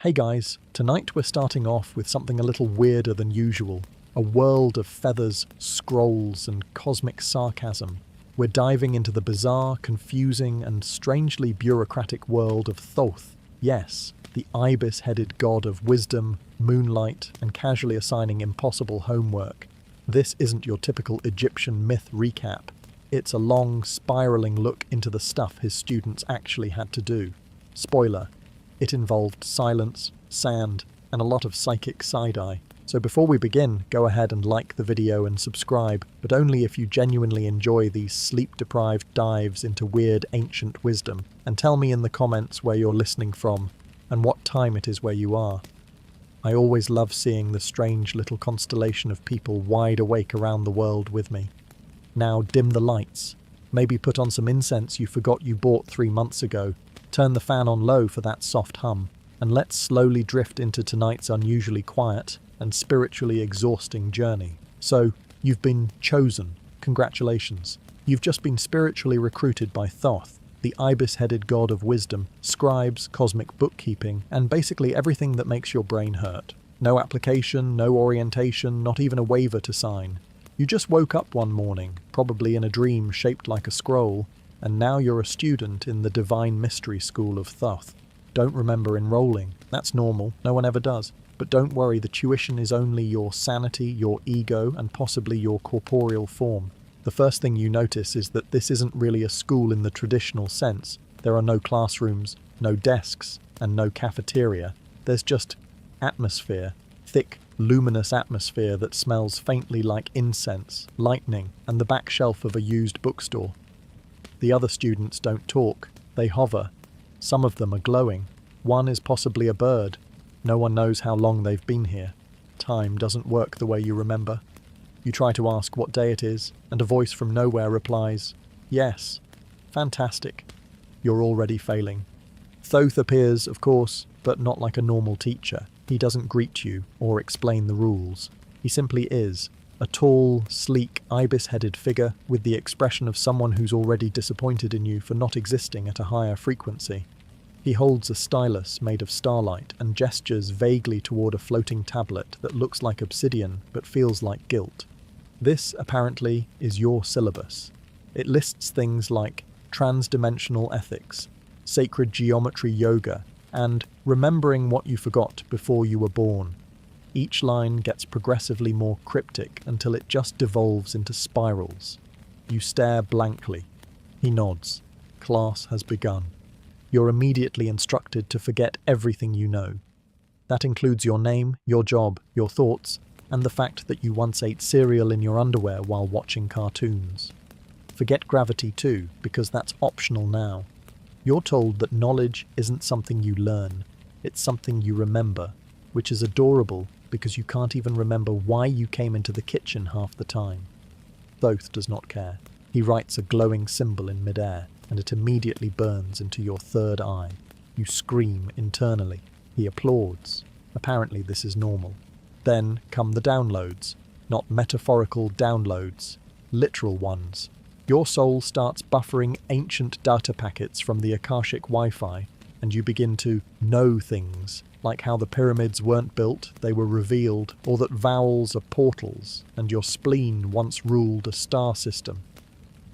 Hey guys, tonight we're starting off with something a little weirder than usual. A world of feathers, scrolls, and cosmic sarcasm. We're diving into the bizarre, confusing, and strangely bureaucratic world of Thoth. Yes, the ibis-headed god of wisdom, moonlight, and casually assigning impossible homework. This isn't your typical Egyptian myth recap. It's a long, spiraling look into the stuff his students actually had to do. Spoiler. It involved silence, sand, and a lot of psychic side-eye. So before we begin, go ahead and like the video and subscribe, but only if you genuinely enjoy these sleep-deprived dives into weird ancient wisdom. And tell me in the comments where you're listening from, and what time it is where you are. I always love seeing the strange little constellation of people wide awake around the world with me. Now dim the lights. Maybe put on some incense you forgot you bought 3 months ago. Turn the fan on low for that soft hum, and let's slowly drift into tonight's unusually quiet and spiritually exhausting journey. So, you've been chosen. Congratulations. You've just been spiritually recruited by Thoth, the ibis-headed god of wisdom, scribes, cosmic bookkeeping, and basically everything that makes your brain hurt. No application, no orientation, not even a waiver to sign. You just woke up one morning, probably in a dream shaped like a scroll, and now you're a student in the Divine Mystery School of Thoth. Don't remember enrolling. That's normal. No one ever does. But don't worry, the tuition is only your sanity, your ego, and possibly your corporeal form. The first thing you notice is that this isn't really a school in the traditional sense. There are no classrooms, no desks, and no cafeteria. There's just atmosphere. Thick, luminous atmosphere that smells faintly like incense, lightning, and the back shelf of a used bookstore. The other students don't talk, they hover. Some of them are glowing. One is possibly a bird. No one knows how long they've been here. Time doesn't work the way you remember. You try to ask what day it is, and a voice from nowhere replies, "Yes." Fantastic. You're already failing. Thoth appears, of course, but not like a normal teacher. He doesn't greet you or explain the rules. He simply is. A tall, sleek, ibis-headed figure with the expression of someone who's already disappointed in you for not existing at a higher frequency. He holds a stylus made of starlight and gestures vaguely toward a floating tablet that looks like obsidian but feels like guilt. This, apparently, is your syllabus. It lists things like trans-dimensional ethics, sacred geometry yoga, and remembering what you forgot before you were born. Each line gets progressively more cryptic until it just devolves into spirals. You stare blankly. He nods. Class has begun. You're immediately instructed to forget everything you know. That includes your name, your job, your thoughts, and the fact that you once ate cereal in your underwear while watching cartoons. Forget gravity too, because that's optional now. You're told that knowledge isn't something you learn, it's something you remember, which is adorable because you can't even remember why you came into the kitchen half the time. Thoth does not care. He writes a glowing symbol in midair, and it immediately burns into your third eye. You scream internally. He applauds. Apparently this is normal. Then come the downloads. Not metaphorical downloads, literal ones. Your soul starts buffering ancient data packets from the Akashic Wi-Fi, and you begin to know things, like how the pyramids weren't built, they were revealed, or that vowels are portals, and your spleen once ruled a star system.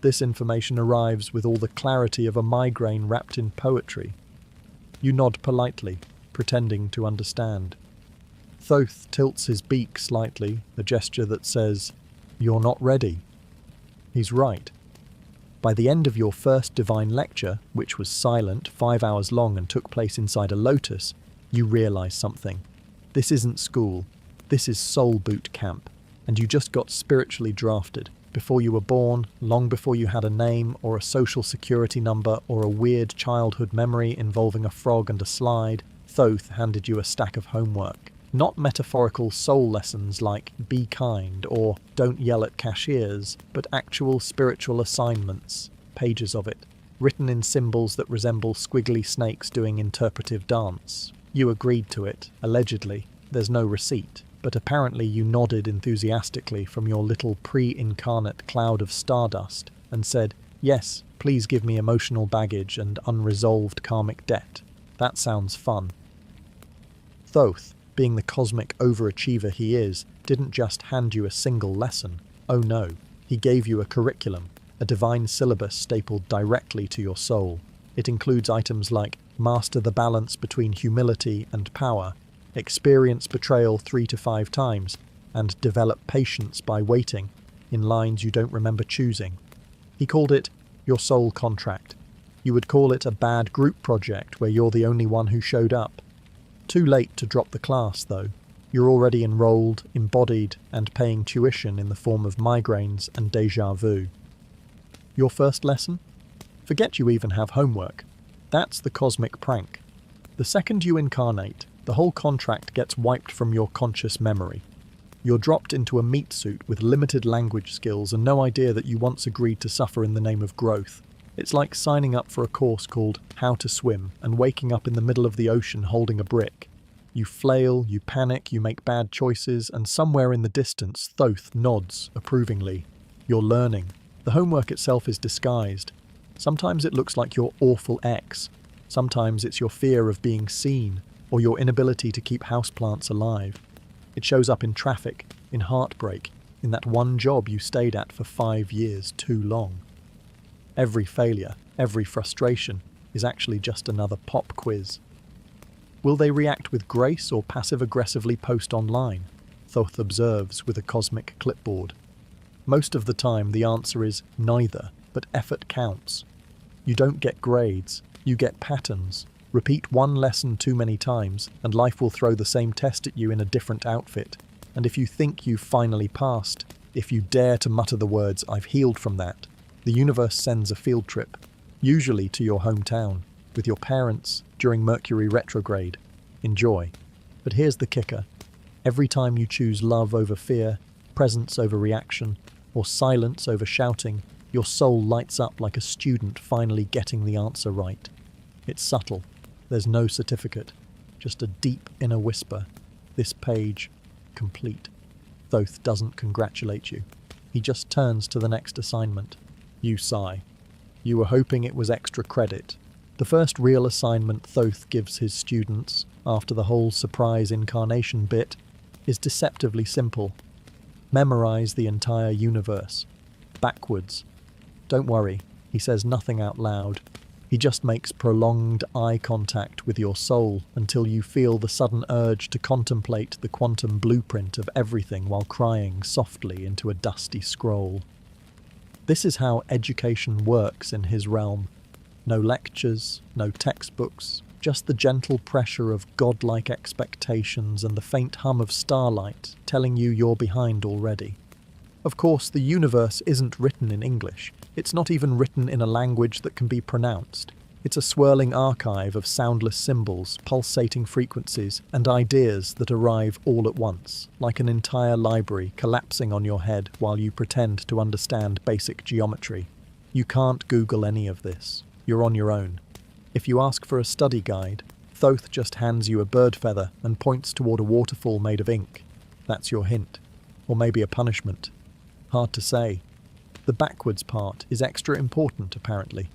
This information arrives with all the clarity of a migraine wrapped in poetry. You nod politely, pretending to understand. Thoth tilts his beak slightly, a gesture that says, "You're not ready." He's right. By the end of your first divine lecture, which was silent, 5 hours long and took place inside a lotus, you realize something. This isn't school. This is soul boot camp. And you just got spiritually drafted. Before you were born, long before you had a name or a social security number or a weird childhood memory involving a frog and a slide, Thoth handed you a stack of homework. Not metaphorical soul lessons like be kind or don't yell at cashiers, but actual spiritual assignments, pages of it, written in symbols that resemble squiggly snakes doing interpretive dance. You agreed to it, allegedly. There's no receipt, but apparently you nodded enthusiastically from your little pre-incarnate cloud of stardust and said, "Yes, please give me emotional baggage and unresolved karmic debt. That sounds fun." Thoth, being the cosmic overachiever he is, didn't just hand you a single lesson. Oh no, he gave you a curriculum, a divine syllabus stapled directly to your soul. It includes items like master the balance between humility and power, experience betrayal 3 to 5 times, and develop patience by waiting, in lines you don't remember choosing. He called it your soul contract. You would call it a bad group project where you're the only one who showed up. Too late to drop the class, though. You're already enrolled, embodied, and paying tuition in the form of migraines and déjà vu. Your first lesson? Forget you even have homework. That's the cosmic prank. The second you incarnate, the whole contract gets wiped from your conscious memory. You're dropped into a meat suit with limited language skills and no idea that you once agreed to suffer in the name of growth. It's like signing up for a course called How to Swim and waking up in the middle of the ocean holding a brick. You flail, you panic, you make bad choices, and somewhere in the distance, Thoth nods approvingly. You're learning. The homework itself is disguised. Sometimes it looks like your awful ex. Sometimes it's your fear of being seen, or your inability to keep houseplants alive. It shows up in traffic, in heartbreak, in that one job you stayed at for 5 years too long. Every failure, every frustration, is actually just another pop quiz. Will they react with grace or passive-aggressively post online? Thoth observes with a cosmic clipboard. Most of the time the answer is neither, but effort counts. You don't get grades, you get patterns. Repeat one lesson too many times, and life will throw the same test at you in a different outfit. And if you think you've finally passed, if you dare to mutter the words, "I've healed from that," the universe sends a field trip, usually to your hometown, with your parents during Mercury retrograde. Enjoy. But here's the kicker. Every time you choose love over fear, presence over reaction, or silence over shouting, your soul lights up like a student finally getting the answer right. It's subtle. There's no certificate, just a deep inner whisper. This page, complete. Thoth doesn't congratulate you. He just turns to the next assignment. You sigh. You were hoping it was extra credit. The first real assignment Thoth gives his students, after the whole surprise incarnation bit, is deceptively simple. Memorize the entire universe. Backwards. Don't worry, he says nothing out loud. He just makes prolonged eye contact with your soul until you feel the sudden urge to contemplate the quantum blueprint of everything while crying softly into a dusty scroll. This is how education works in his realm. No lectures, no textbooks, just the gentle pressure of godlike expectations and the faint hum of starlight telling you you're behind already. Of course, the universe isn't written in English. It's not even written in a language that can be pronounced. It's a swirling archive of soundless symbols, pulsating frequencies, and ideas that arrive all at once, like an entire library collapsing on your head while you pretend to understand basic geometry. You can't Google any of this. You're on your own. If you ask for a study guide, Thoth just hands you a bird feather and points toward a waterfall made of ink. That's your hint. Or maybe a punishment. Hard to say. The backwards part is extra important, apparently.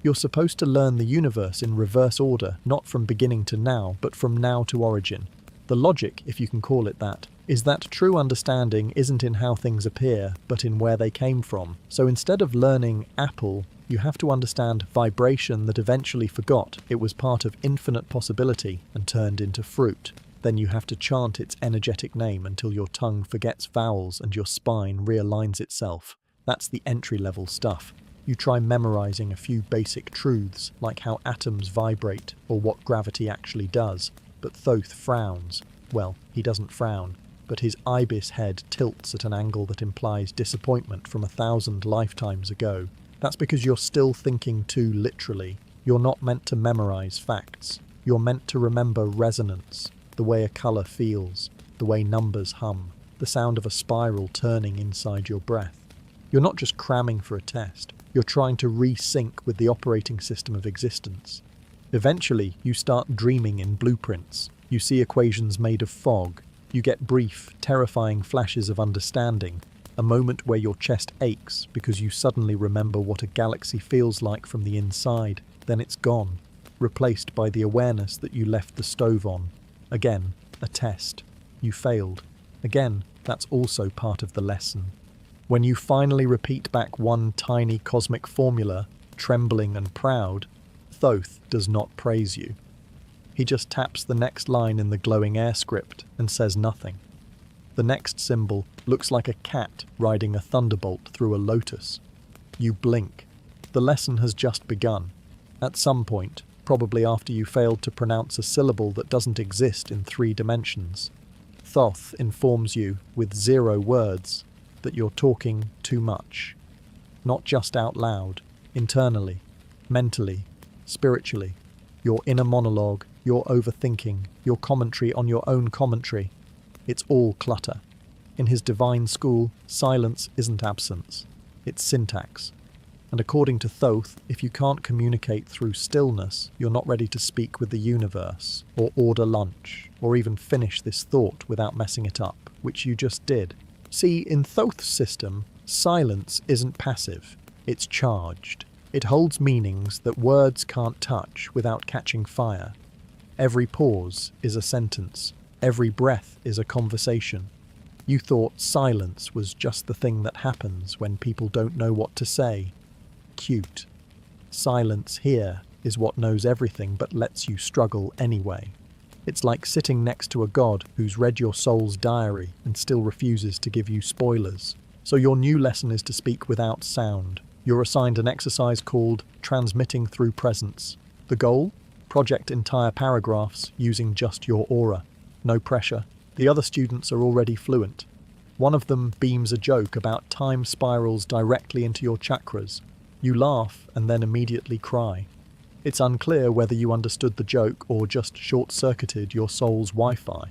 You're supposed to learn the universe in reverse order, not from beginning to now, but from now to origin. The logic, if you can call it that, is that true understanding isn't in how things appear, but in where they came from. So instead of learning apple, you have to understand vibration that eventually forgot it was part of infinite possibility and turned into fruit. Then you have to chant its energetic name until your tongue forgets vowels and your spine realigns itself. That's the entry-level stuff. You try memorizing a few basic truths, like how atoms vibrate or what gravity actually does, but Thoth frowns. Well, he doesn't frown, but his ibis head tilts at an angle that implies disappointment from 1,000 lifetimes ago. That's because you're still thinking too literally. You're not meant to memorize facts. You're meant to remember resonance, the way a color feels, the way numbers hum, the sound of a spiral turning inside your breath. You're not just cramming for a test. You're trying to re-sync with the operating system of existence. Eventually, you start dreaming in blueprints. You see equations made of fog. You get brief, terrifying flashes of understanding, a moment where your chest aches because you suddenly remember what a galaxy feels like from the inside. Then it's gone, replaced by the awareness that you left the stove on. Again, a test. You failed. Again, that's also part of the lesson. When you finally repeat back one tiny cosmic formula, trembling and proud, Thoth does not praise you. He just taps the next line in the glowing air script and says nothing. The next symbol looks like a cat riding a thunderbolt through a lotus. You blink. The lesson has just begun. At some point, probably after you failed to pronounce a syllable that doesn't exist in 3 dimensions, Thoth informs you, with 0 words, that you're talking too much. Not just out loud, internally, mentally, spiritually. Your inner monologue, your overthinking, your commentary on your own commentary. It's all clutter. In his divine school, silence isn't absence. It's syntax. And according to Thoth, if you can't communicate through stillness, you're not ready to speak with the universe, or order lunch, or even finish this thought without messing it up, which you just did. See, in Thoth's system, silence isn't passive, it's charged. It holds meanings that words can't touch without catching fire. Every pause is a sentence, every breath is a conversation. You thought silence was just the thing that happens when people don't know what to say. Cute. Silence here is what knows everything but lets you struggle anyway. It's like sitting next to a god who's read your soul's diary and still refuses to give you spoilers. So your new lesson is to speak without sound. You're assigned an exercise called Transmitting Through Presence. The goal? Project entire paragraphs using just your aura. No pressure. The other students are already fluent. One of them beams a joke about time spirals directly into your chakras. You laugh and then immediately cry. It's unclear whether you understood the joke or just short-circuited your soul's Wi-Fi.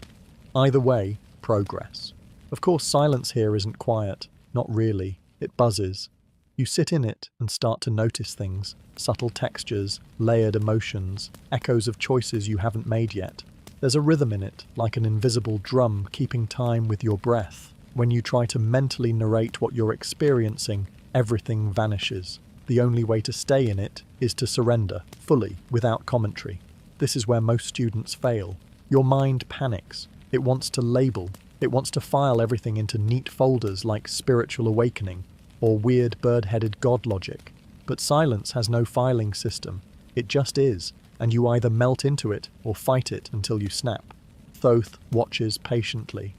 Either way, progress. Of course, silence here isn't quiet. Not really. It buzzes. You sit in it and start to notice things. Subtle textures, layered emotions, echoes of choices you haven't made yet. There's a rhythm in it, like an invisible drum keeping time with your breath. When you try to mentally narrate what you're experiencing, everything vanishes. The only way to stay in it is to surrender, fully, without commentary. This is where most students fail. Your mind panics. It wants to label. It wants to file everything into neat folders like spiritual awakening or weird bird-headed god logic. But silence has no filing system. It just is, and you either melt into it or fight it until you snap. Thoth watches patiently.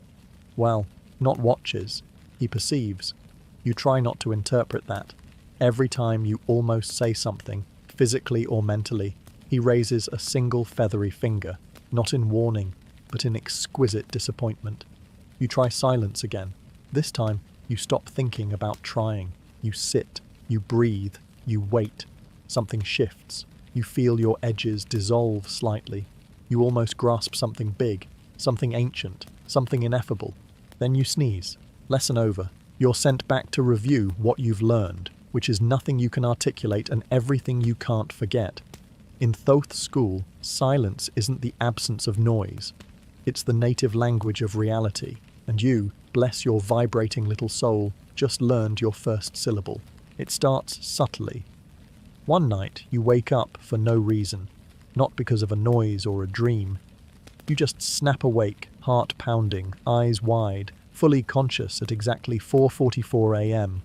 Well, not watches. He perceives. You try not to interpret that. Every time you almost say something, physically or mentally, he raises a single feathery finger, not in warning, but in exquisite disappointment. You try silence again. This time, you stop thinking about trying. You sit, you breathe, you wait. Something shifts. You feel your edges dissolve slightly. You almost grasp something big, something ancient, something ineffable. Then you sneeze. Lesson over. You're sent back to review what you've learned, which is nothing you can articulate and everything you can't forget. In Thoth's school, silence isn't the absence of noise. It's the native language of reality, and you, bless your vibrating little soul, just learned your first syllable. It starts subtly. One night, you wake up for no reason, not because of a noise or a dream. You just snap awake, heart pounding, eyes wide, fully conscious at exactly 4:44 a.m.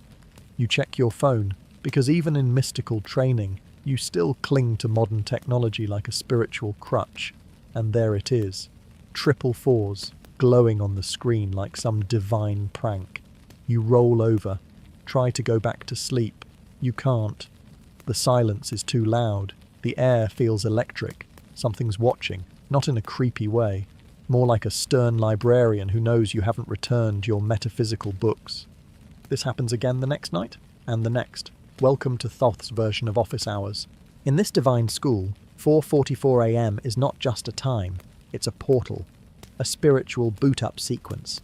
You check your phone, because even in mystical training, you still cling to modern technology like a spiritual crutch. And there it is. Triple fours, glowing on the screen like some divine prank. You roll over, try to go back to sleep. You can't. The silence is too loud. The air feels electric. Something's watching, not in a creepy way. More like a stern librarian who knows you haven't returned your metaphysical books. This happens again the next night, and the next. Welcome to Thoth's version of office hours. In this divine school, 4:44 a.m. is not just a time, it's a portal, a spiritual boot-up sequence.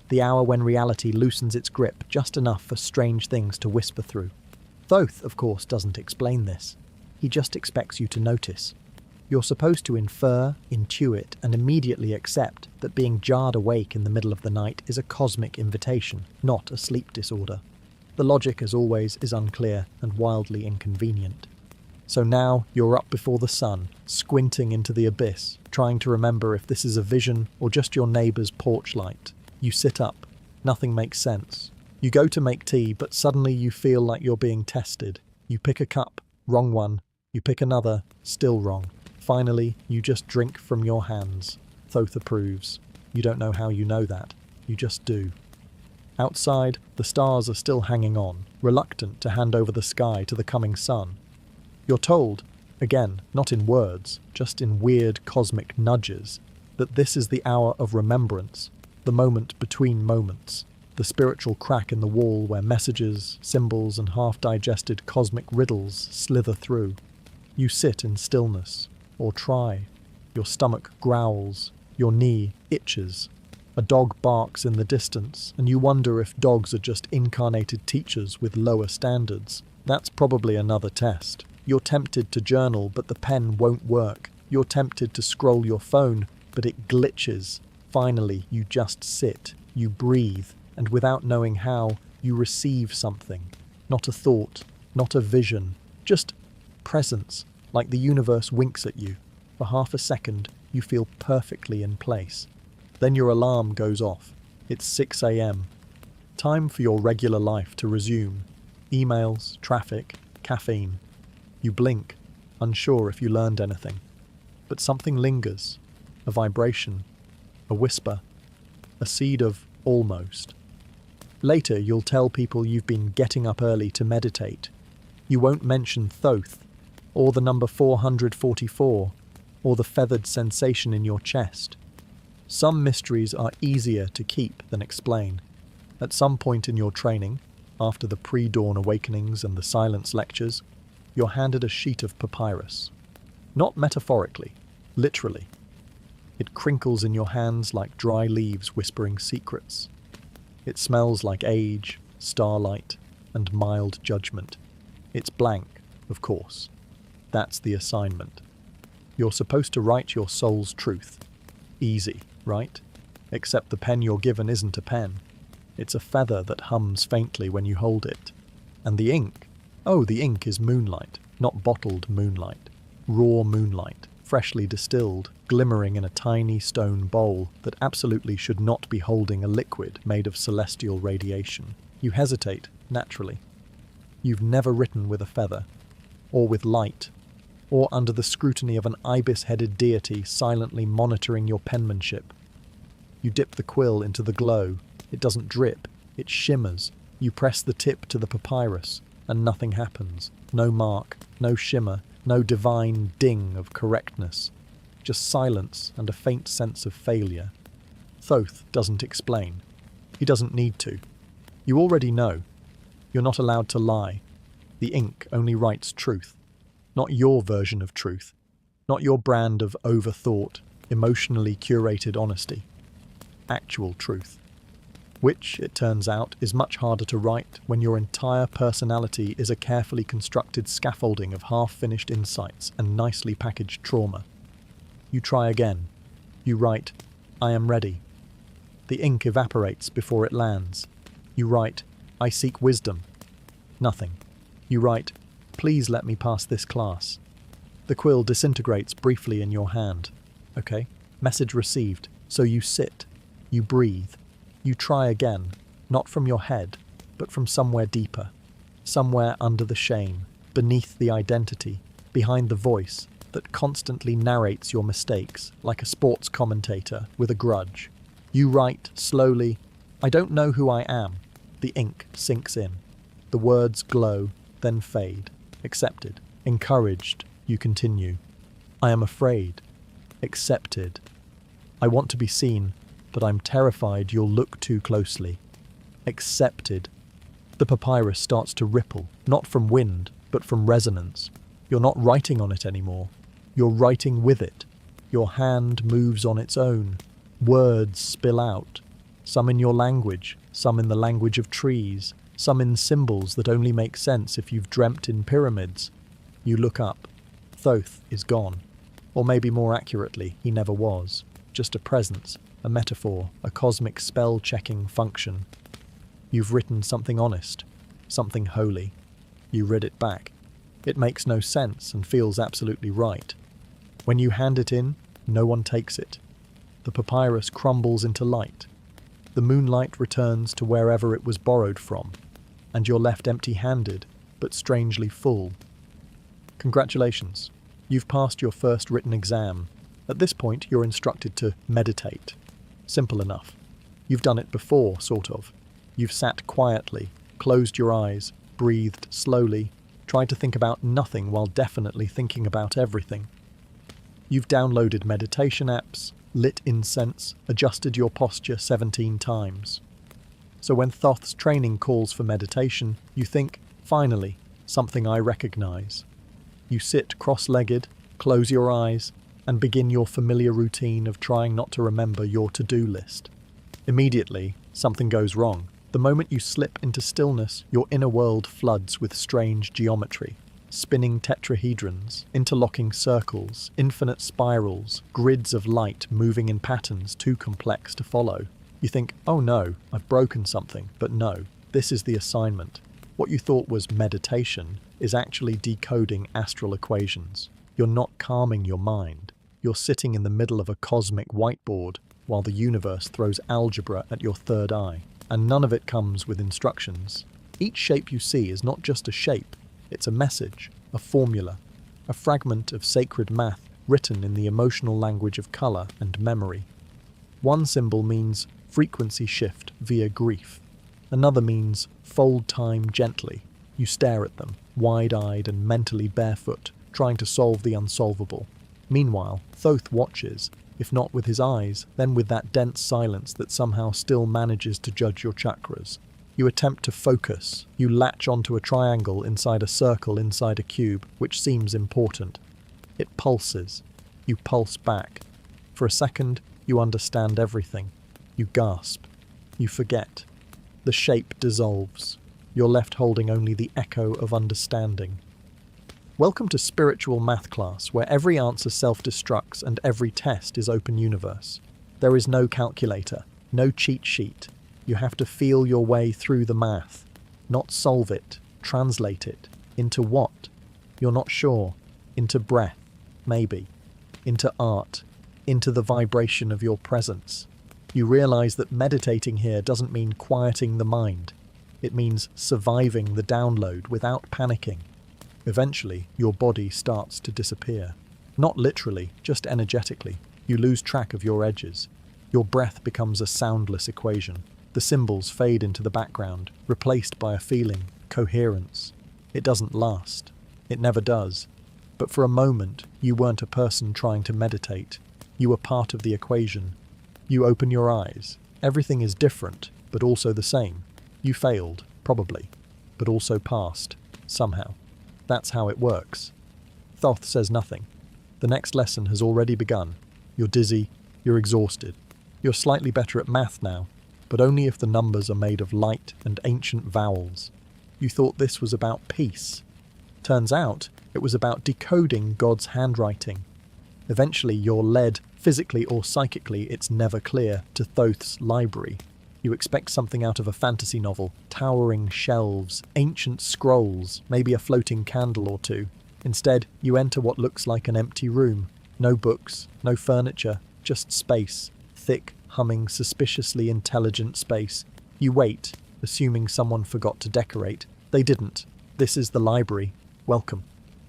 The hour when reality loosens its grip just enough for strange things to whisper through. Thoth, of course, doesn't explain this. He just expects you to notice. You're supposed to infer, intuit, and immediately accept that being jarred awake in the middle of the night is a cosmic invitation, not a sleep disorder. The logic, as always, is unclear and wildly inconvenient. So now you're up before the sun, squinting into the abyss, trying to remember if this is a vision or just your neighbour's porch light. You sit up. Nothing makes sense. You go to make tea, but suddenly you feel like you're being tested. You pick a cup, wrong one. You pick another, still wrong. Finally, you just drink from your hands. Thoth approves. You don't know how you know that. You just do. Outside, the stars are still hanging on, reluctant to hand over the sky to the coming sun. You're told, again, not in words, just in weird cosmic nudges, that this is the hour of remembrance, the moment between moments, the spiritual crack in the wall where messages, symbols, and half-digested cosmic riddles slither through. You sit in stillness, or try. Your stomach growls, your knee itches. A dog barks in the distance, and you wonder if dogs are just incarnated teachers with lower standards. That's probably another test. You're tempted to journal, but the pen won't work. You're tempted to scroll your phone, but it glitches. Finally, you just sit, you breathe, and without knowing how, you receive something. Not a thought, not a vision, just presence, like the universe winks at you. For half a second, you feel perfectly in place. Then your alarm goes off. It's 6 a.m. Time for your regular life to resume. Emails, traffic, caffeine. You blink, unsure if you learned anything. But something lingers. A vibration. A whisper. A seed of almost. Later, you'll tell people you've been getting up early to meditate. You won't mention Thoth, or the number 444, or the feathered sensation in your chest. Some mysteries are easier to keep than explain. At some point in your training, after the pre-dawn awakenings and the silence lectures, you're handed a sheet of papyrus. Not metaphorically, literally. It crinkles in your hands like dry leaves whispering secrets. It smells like age, starlight, and mild judgment. It's blank, of course. That's the assignment. You're supposed to write your soul's truth. Easy, right? Except the pen you're given isn't a pen. It's a feather that hums faintly when you hold it. And the ink? Oh, the ink is moonlight, not bottled moonlight. Raw moonlight, freshly distilled, glimmering in a tiny stone bowl that absolutely should not be holding a liquid made of celestial radiation. You hesitate, naturally. You've never written with a feather, or with light, or under the scrutiny of an ibis-headed deity silently monitoring your penmanship. You dip the quill into the glow. It doesn't drip, it shimmers. You press the tip to the papyrus, and nothing happens. No mark, no shimmer, no divine ding of correctness. Just silence and a faint sense of failure. Thoth doesn't explain. He doesn't need to. You already know. You're not allowed to lie. The ink only writes truth. Not your version of truth. Not your brand of overthought, emotionally curated honesty. Actual truth. Which, it turns out, is much harder to write when your entire personality is a carefully constructed scaffolding of half-finished insights and nicely packaged trauma. You try again. You write, "I am ready." The ink evaporates before it lands. You write, "I seek wisdom." Nothing. You write, "Please let me pass this class." The quill disintegrates briefly in your hand. Okay, message received. So you sit. You breathe. You try again, not from your head, but from somewhere deeper. Somewhere under the shame, beneath the identity, behind the voice that constantly narrates your mistakes like a sports commentator with a grudge. You write, slowly, "I don't know who I am." The ink sinks in. The words glow, then fade. Accepted. Encouraged, you continue. "I am afraid." Accepted. "I want to be seen, but I'm terrified you'll look too closely." Accepted. The papyrus starts to ripple, not from wind, but from resonance. You're not writing on it anymore. You're writing with it. Your hand moves on its own. Words spill out. Some in your language, some in the language of trees, some in symbols that only make sense if you've dreamt in pyramids. You look up. Thoth is gone. Or maybe more accurately, he never was. Just a presence, a metaphor, a cosmic spell-checking function. You've written something honest, something holy. You read it back. It makes no sense and feels absolutely right. When you hand it in, no one takes it. The papyrus crumbles into light. The moonlight returns to wherever it was borrowed from, and you're left empty-handed, but strangely full. Congratulations, you've passed your first written exam. At this point, you're instructed to meditate. Simple enough. You've done it before, sort of. You've sat quietly, closed your eyes, breathed slowly, tried to think about nothing while definitely thinking about everything. You've downloaded meditation apps, lit incense, adjusted your posture 17 times. So when Thoth's training calls for meditation, you think, finally, something I recognize. You sit cross-legged, close your eyes, and begin your familiar routine of trying not to remember your to-do list. Immediately, something goes wrong. The moment you slip into stillness, your inner world floods with strange geometry. Spinning tetrahedrons, interlocking circles, infinite spirals, grids of light moving in patterns too complex to follow. You think, oh no, I've broken something, but no, this is the assignment. What you thought was meditation is actually decoding astral equations. You're not calming your mind. You're sitting in the middle of a cosmic whiteboard while the universe throws algebra at your third eye. And none of it comes with instructions. Each shape you see is not just a shape, it's a message, a formula, a fragment of sacred math written in the emotional language of color and memory. One symbol means frequency shift via grief. Another means fold time gently. You stare at them, wide-eyed and mentally barefoot, trying to solve the unsolvable. Meanwhile, Thoth watches, if not with his eyes, then with that dense silence that somehow still manages to judge your chakras. You attempt to focus. You latch onto a triangle inside a circle inside a cube, which seems important. It pulses. You pulse back. For a second, you understand everything. You gasp. You forget. The shape dissolves. You're left holding only the echo of understanding. Welcome to spiritual math class, where every answer self-destructs and every test is open universe. There is no calculator, no cheat sheet. You have to feel your way through the math, not solve it, translate it. Into what? You're not sure. Into breath, maybe. Into art, into the vibration of your presence. You realize that meditating here doesn't mean quieting the mind. It means surviving the download without panicking. Eventually, your body starts to disappear. Not literally, just energetically. You lose track of your edges. Your breath becomes a soundless equation. The symbols fade into the background, replaced by a feeling, coherence. It doesn't last. It never does. But for a moment, you weren't a person trying to meditate. You were part of the equation. You open your eyes. Everything is different, but also the same. You failed, probably, but also passed, somehow. That's how it works. Thoth says nothing. The next lesson has already begun. You're dizzy, you're exhausted. You're slightly better at math now, but only if the numbers are made of light and ancient vowels. You thought this was about peace. Turns out, it was about decoding God's handwriting. Eventually, you're led, physically or psychically, it's never clear, to Thoth's library. You expect something out of a fantasy novel, towering shelves, ancient scrolls, maybe a floating candle or two. Instead, you enter what looks like an empty room. No books, no furniture, just space. Thick, humming, suspiciously intelligent space. You wait, assuming someone forgot to decorate. They didn't. This is the library. Welcome.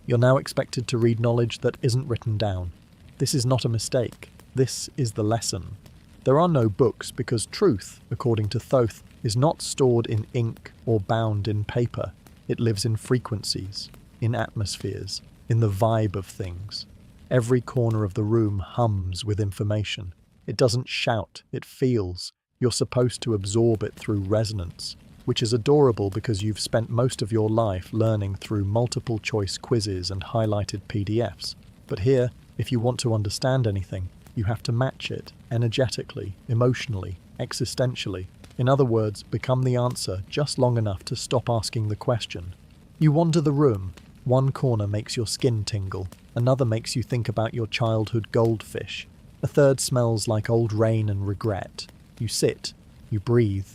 You're now expected to read knowledge that isn't written down. This is not a mistake. This is the lesson. There are no books because truth, according to Thoth, is not stored in ink or bound in paper. It lives in frequencies, in atmospheres, in the vibe of things. Every corner of the room hums with information. It doesn't shout, it feels. You're supposed to absorb it through resonance, which is adorable because you've spent most of your life learning through multiple choice quizzes and highlighted PDFs. But here, if you want to understand anything, you have to match it energetically, emotionally, existentially. In other words, become the answer just long enough to stop asking the question. You wander the room. One corner makes your skin tingle. Another makes you think about your childhood goldfish. A third smells like old rain and regret. You sit. You breathe.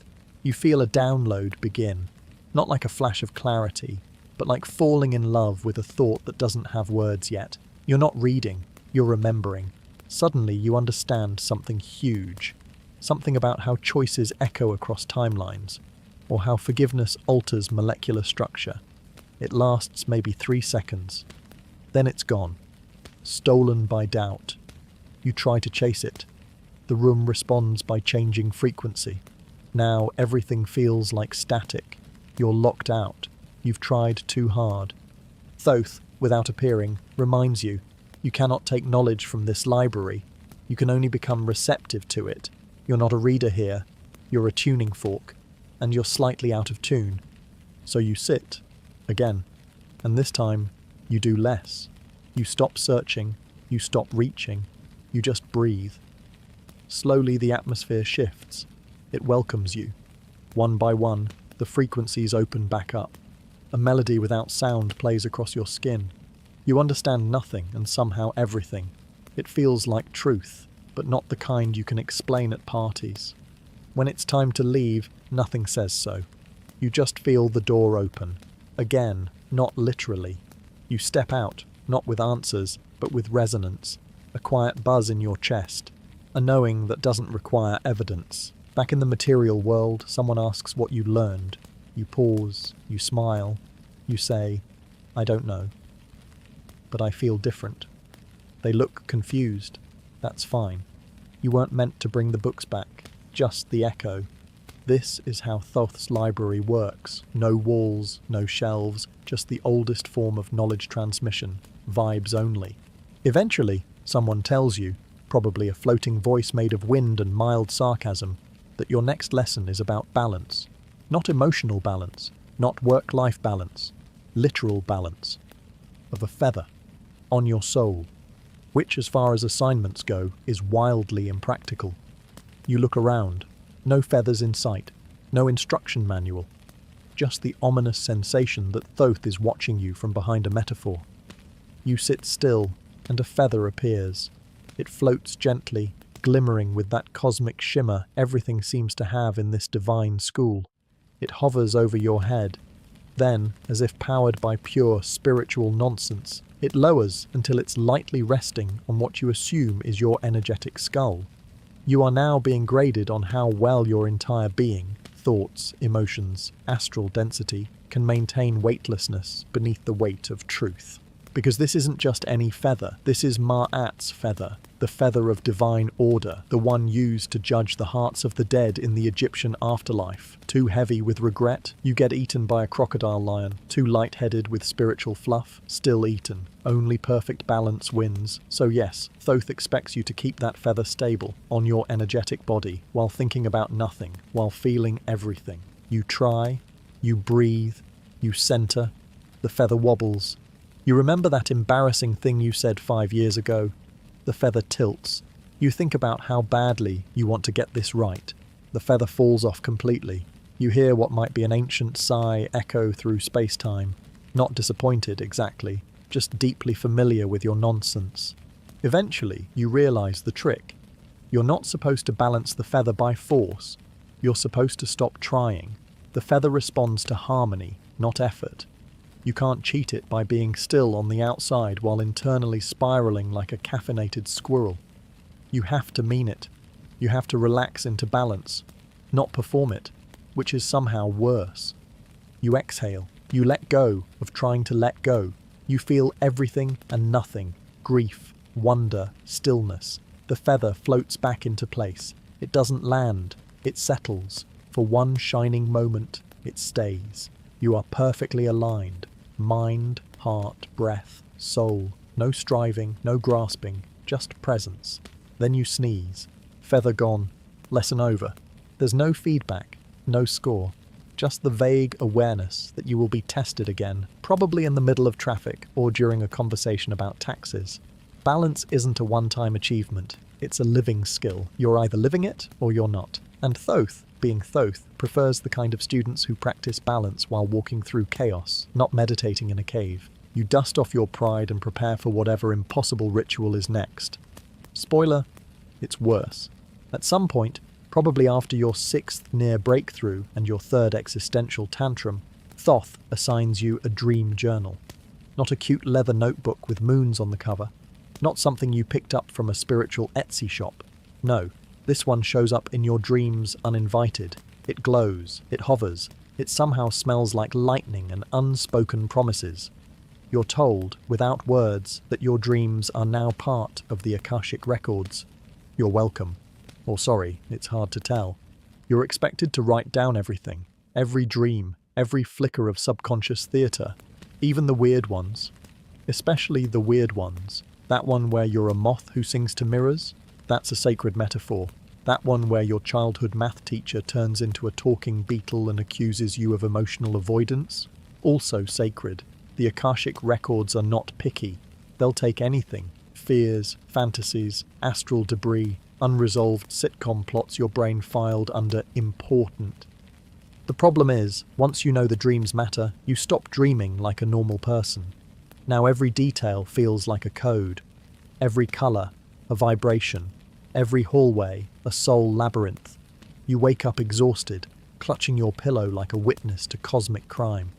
You feel a download begin. Not like a flash of clarity, but like falling in love with a thought that doesn't have words yet. You're not reading, you're remembering. Suddenly you understand something huge. Something about how choices echo across timelines, or how forgiveness alters molecular structure. It lasts maybe 3 seconds. Then it's gone. Stolen by doubt. You try to chase it. The room responds by changing frequency. Now everything feels like static. You're locked out. You've tried too hard. Thoth, without appearing, reminds you, you cannot take knowledge from this library. You can only become receptive to it. You're not a reader here. You're a tuning fork, and you're slightly out of tune. So you sit, again, and this time you do less. You stop searching, you stop reaching, you just breathe. Slowly the atmosphere shifts. It welcomes you. One by one, the frequencies open back up. A melody without sound plays across your skin. You understand nothing and somehow everything. It feels like truth, but not the kind you can explain at parties. When it's time to leave, nothing says so. You just feel the door open. Again, not literally. You step out, not with answers, but with resonance. A quiet buzz in your chest. A knowing that doesn't require evidence. Back in the material world, someone asks what you learned. You pause, you smile, you say, I don't know. But I feel different. They look confused. That's fine. You weren't meant to bring the books back, just the echo. This is how Thoth's library works. No walls, no shelves, just the oldest form of knowledge transmission, vibes only. Eventually, someone tells you, probably a floating voice made of wind and mild sarcasm, that your next lesson is about balance. Not emotional balance, not work-life balance, literal balance. Of a feather, on your soul, which, as far as assignments go, is wildly impractical. You look around. No feathers in sight, no instruction manual, just the ominous sensation that Thoth is watching you from behind a metaphor. You sit still, and a feather appears. It floats gently, glimmering with that cosmic shimmer everything seems to have in this divine school. It hovers over your head. Then, as if powered by pure spiritual nonsense, it lowers until it's lightly resting on what you assume is your energetic skull. You are now being graded on how well your entire being, thoughts, emotions, astral density, can maintain weightlessness beneath the weight of truth. Because this isn't just any feather, this is Ma'at's feather, the feather of divine order, the one used to judge the hearts of the dead in the Egyptian afterlife. Too heavy with regret, you get eaten by a crocodile lion. Too light-headed with spiritual fluff, still eaten. Only perfect balance wins. So yes, Thoth expects you to keep that feather stable on your energetic body, while thinking about nothing, while feeling everything. You try, you breathe, you center, the feather wobbles. You remember that embarrassing thing you said 5 years ago? The feather tilts. You think about how badly you want to get this right. The feather falls off completely. You hear what might be an ancient sigh echo through space-time. Not disappointed, exactly, just deeply familiar with your nonsense. Eventually, you realize the trick. You're not supposed to balance the feather by force. You're supposed to stop trying. The feather responds to harmony, not effort. You can't cheat it by being still on the outside while internally spiraling like a caffeinated squirrel. You have to mean it. You have to relax into balance, not perform it, which is somehow worse. You exhale. You let go of trying to let go. You feel everything and nothing, grief, wonder, stillness. The feather floats back into place. It doesn't land. It settles. For one shining moment, it stays. You are perfectly aligned. Mind, heart, breath, soul. No striving, no grasping, just presence. Then you sneeze. Feather gone. Lesson over. There's no feedback, no score. Just the vague awareness that you will be tested again, probably in the middle of traffic or during a conversation about taxes. Balance isn't a one-time achievement. It's a living skill. You're either living it or you're not. And Thoth, being Thoth, prefers the kind of students who practice balance while walking through chaos, not meditating in a cave. You dust off your pride and prepare for whatever impossible ritual is next. Spoiler, it's worse. At some point, probably after your 6th near breakthrough and your 3rd existential tantrum, Thoth assigns you a dream journal. Not a cute leather notebook with moons on the cover. Not something you picked up from a spiritual Etsy shop. No, this one shows up in your dreams uninvited. It glows, it hovers, it somehow smells like lightning and unspoken promises. You're told, without words, that your dreams are now part of the Akashic records. You're welcome. Or sorry, it's hard to tell. You're expected to write down everything, every dream, every flicker of subconscious theatre, even the weird ones. Especially the weird ones. That one where you're a moth who sings to mirrors? That's a sacred metaphor. That one where your childhood math teacher turns into a talking beetle and accuses you of emotional avoidance? Also sacred. The Akashic records are not picky. They'll take anything. Fears, fantasies, astral debris, unresolved sitcom plots your brain filed under important. The problem is, once you know the dreams matter, you stop dreaming like a normal person. Now every detail feels like a code. Every colour, a vibration. Every hallway, a soul labyrinth. You wake up exhausted, clutching your pillow like a witness to cosmic crime.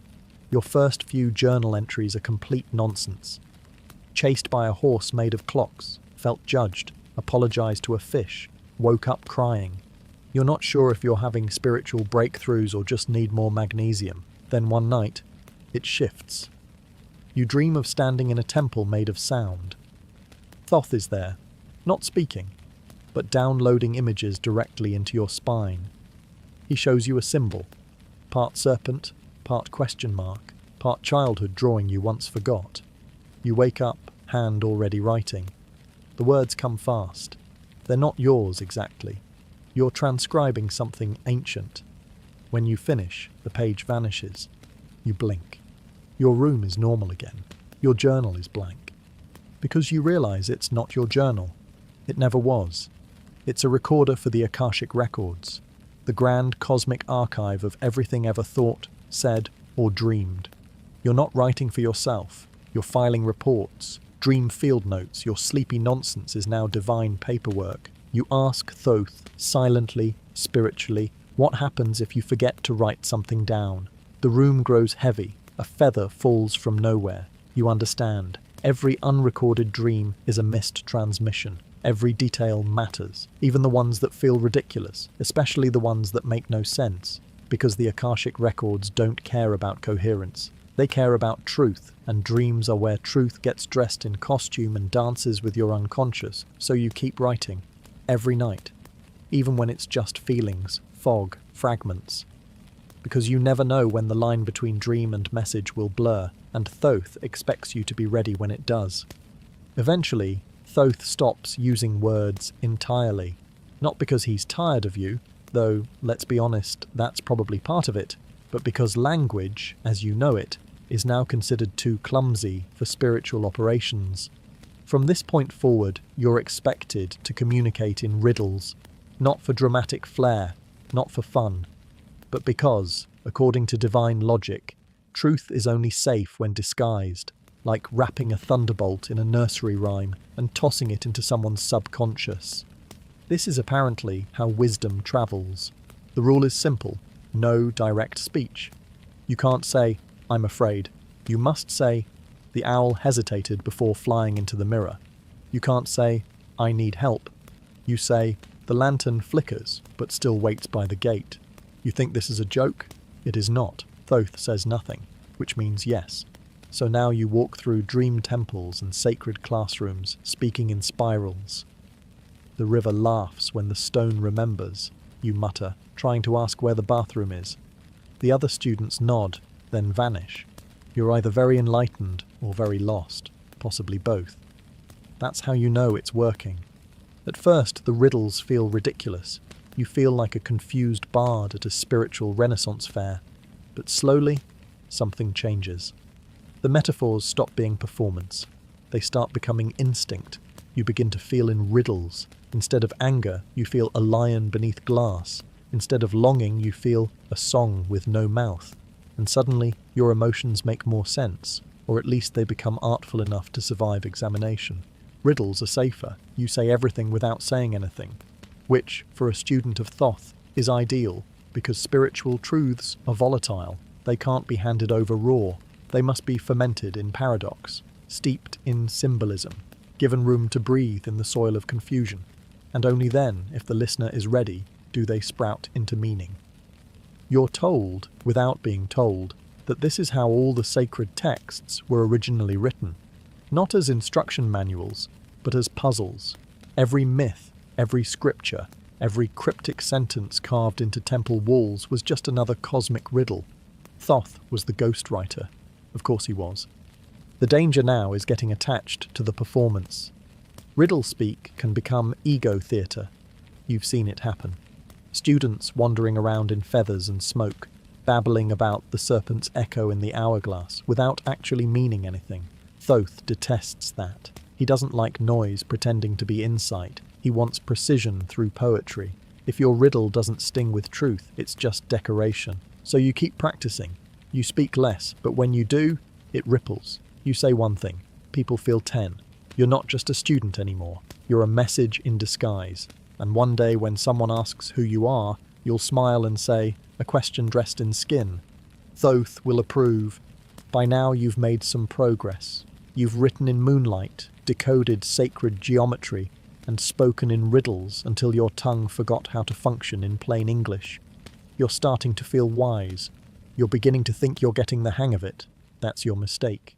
Your first few journal entries are complete nonsense. Chased by a horse made of clocks, felt judged, apologised to a fish, woke up crying. You're not sure if you're having spiritual breakthroughs or just need more magnesium. Then one night, it shifts. You dream of standing in a temple made of sound. Thoth is there, not speaking, but downloading images directly into your spine. He shows you a symbol, part serpent, part question mark, part childhood drawing you once forgot. You wake up, hand already writing. The words come fast. They're not yours exactly. You're transcribing something ancient. When you finish, the page vanishes. You blink. Your room is normal again. Your journal is blank. Because you realize it's not your journal. It never was. It's a recorder for the Akashic records, the grand cosmic archive of everything ever thought, said, or dreamed. You're not writing for yourself. You're filing reports, dream field notes. Your sleepy nonsense is now divine paperwork. You ask Thoth, silently, spiritually, what happens if you forget to write something down? The room grows heavy. A feather falls from nowhere. You understand. Every unrecorded dream is a missed transmission. Every detail matters, even the ones that feel ridiculous, especially the ones that make no sense, because the Akashic records don't care about coherence. They care about truth, and dreams are where truth gets dressed in costume and dances with your unconscious, so you keep writing. Every night. Even when it's just feelings, fog, fragments. Because you never know when the line between dream and message will blur, and Thoth expects you to be ready when it does. Eventually, Thoth stops using words entirely. Not because he's tired of you, though, let's be honest, that's probably part of it, but because language, as you know it, is now considered too clumsy for spiritual operations. From this point forward, you're expected to communicate in riddles, not for dramatic flair, not for fun, but because, according to divine logic, truth is only safe when disguised, like wrapping a thunderbolt in a nursery rhyme and tossing it into someone's subconscious. This is apparently how wisdom travels. The rule is simple: no direct speech. You can't say, "I'm afraid." You must say, "The owl hesitated before flying into the mirror." You can't say, "I need help." You say, "The lantern flickers, but still waits by the gate." You think this is a joke? It is not. Thoth says nothing, which means yes. So now you walk through dream temples and sacred classrooms, speaking in spirals. The river laughs when the stone remembers, you mutter, trying to ask where the bathroom is. The other students nod, then vanish. You're either very enlightened or very lost, possibly both. That's how you know it's working. At first, the riddles feel ridiculous. You feel like a confused bard at a spiritual Renaissance fair. But slowly, something changes. The metaphors stop being performance. They start becoming instinct. You begin to feel in riddles. Instead of anger, you feel a lion beneath glass. Instead of longing, you feel a song with no mouth. And suddenly, your emotions make more sense, or at least they become artful enough to survive examination. Riddles are safer. You say everything without saying anything, which, for a student of Thoth, is ideal, because spiritual truths are volatile. They can't be handed over raw. They must be fermented in paradox, steeped in symbolism, given room to breathe in the soil of confusion. And only then, if the listener is ready, do they sprout into meaning. You're told, without being told, that this is how all the sacred texts were originally written, not as instruction manuals, but as puzzles. Every myth, every scripture, every cryptic sentence carved into temple walls was just another cosmic riddle. Thoth was the ghostwriter. Of course he was. The danger now is getting attached to the performance. Riddle speak can become ego theatre. You've seen it happen. Students wandering around in feathers and smoke, babbling about the serpent's echo in the hourglass without actually meaning anything. Thoth detests that. He doesn't like noise pretending to be insight. He wants precision through poetry. If your riddle doesn't sting with truth, it's just decoration. So you keep practicing. You speak less, but when you do, it ripples. You say one thing, people feel 10. You're not just a student anymore. You're a message in disguise. And one day when someone asks who you are, you'll smile and say, a question dressed in skin. Thoth will approve. By now you've made some progress. You've written in moonlight, decoded sacred geometry, and spoken in riddles until your tongue forgot how to function in plain English. You're starting to feel wise. You're beginning to think you're getting the hang of it. That's your mistake.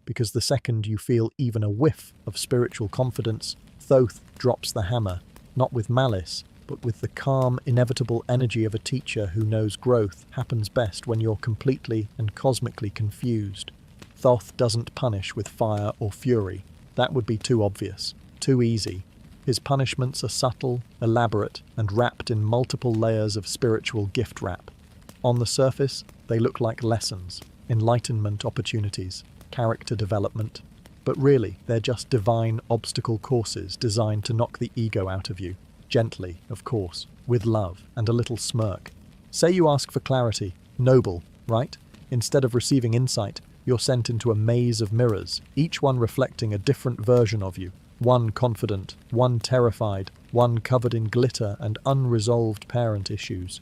Because the second you feel even a whiff of spiritual confidence, Thoth drops the hammer, not with malice, but with the calm, inevitable energy of a teacher who knows growth happens best when you're completely and cosmically confused. Thoth doesn't punish with fire or fury. That would be too obvious, too easy. His punishments are subtle, elaborate, and wrapped in multiple layers of spiritual gift wrap. On the surface, they look like lessons, enlightenment opportunities, character development, but really they're just divine obstacle courses designed to knock the ego out of you. Gently, of course, with love and a little smirk. Say you ask for clarity, noble, right? Instead of receiving insight, you're sent into a maze of mirrors, each one reflecting a different version of you. One confident, one terrified, one covered in glitter and unresolved parent issues.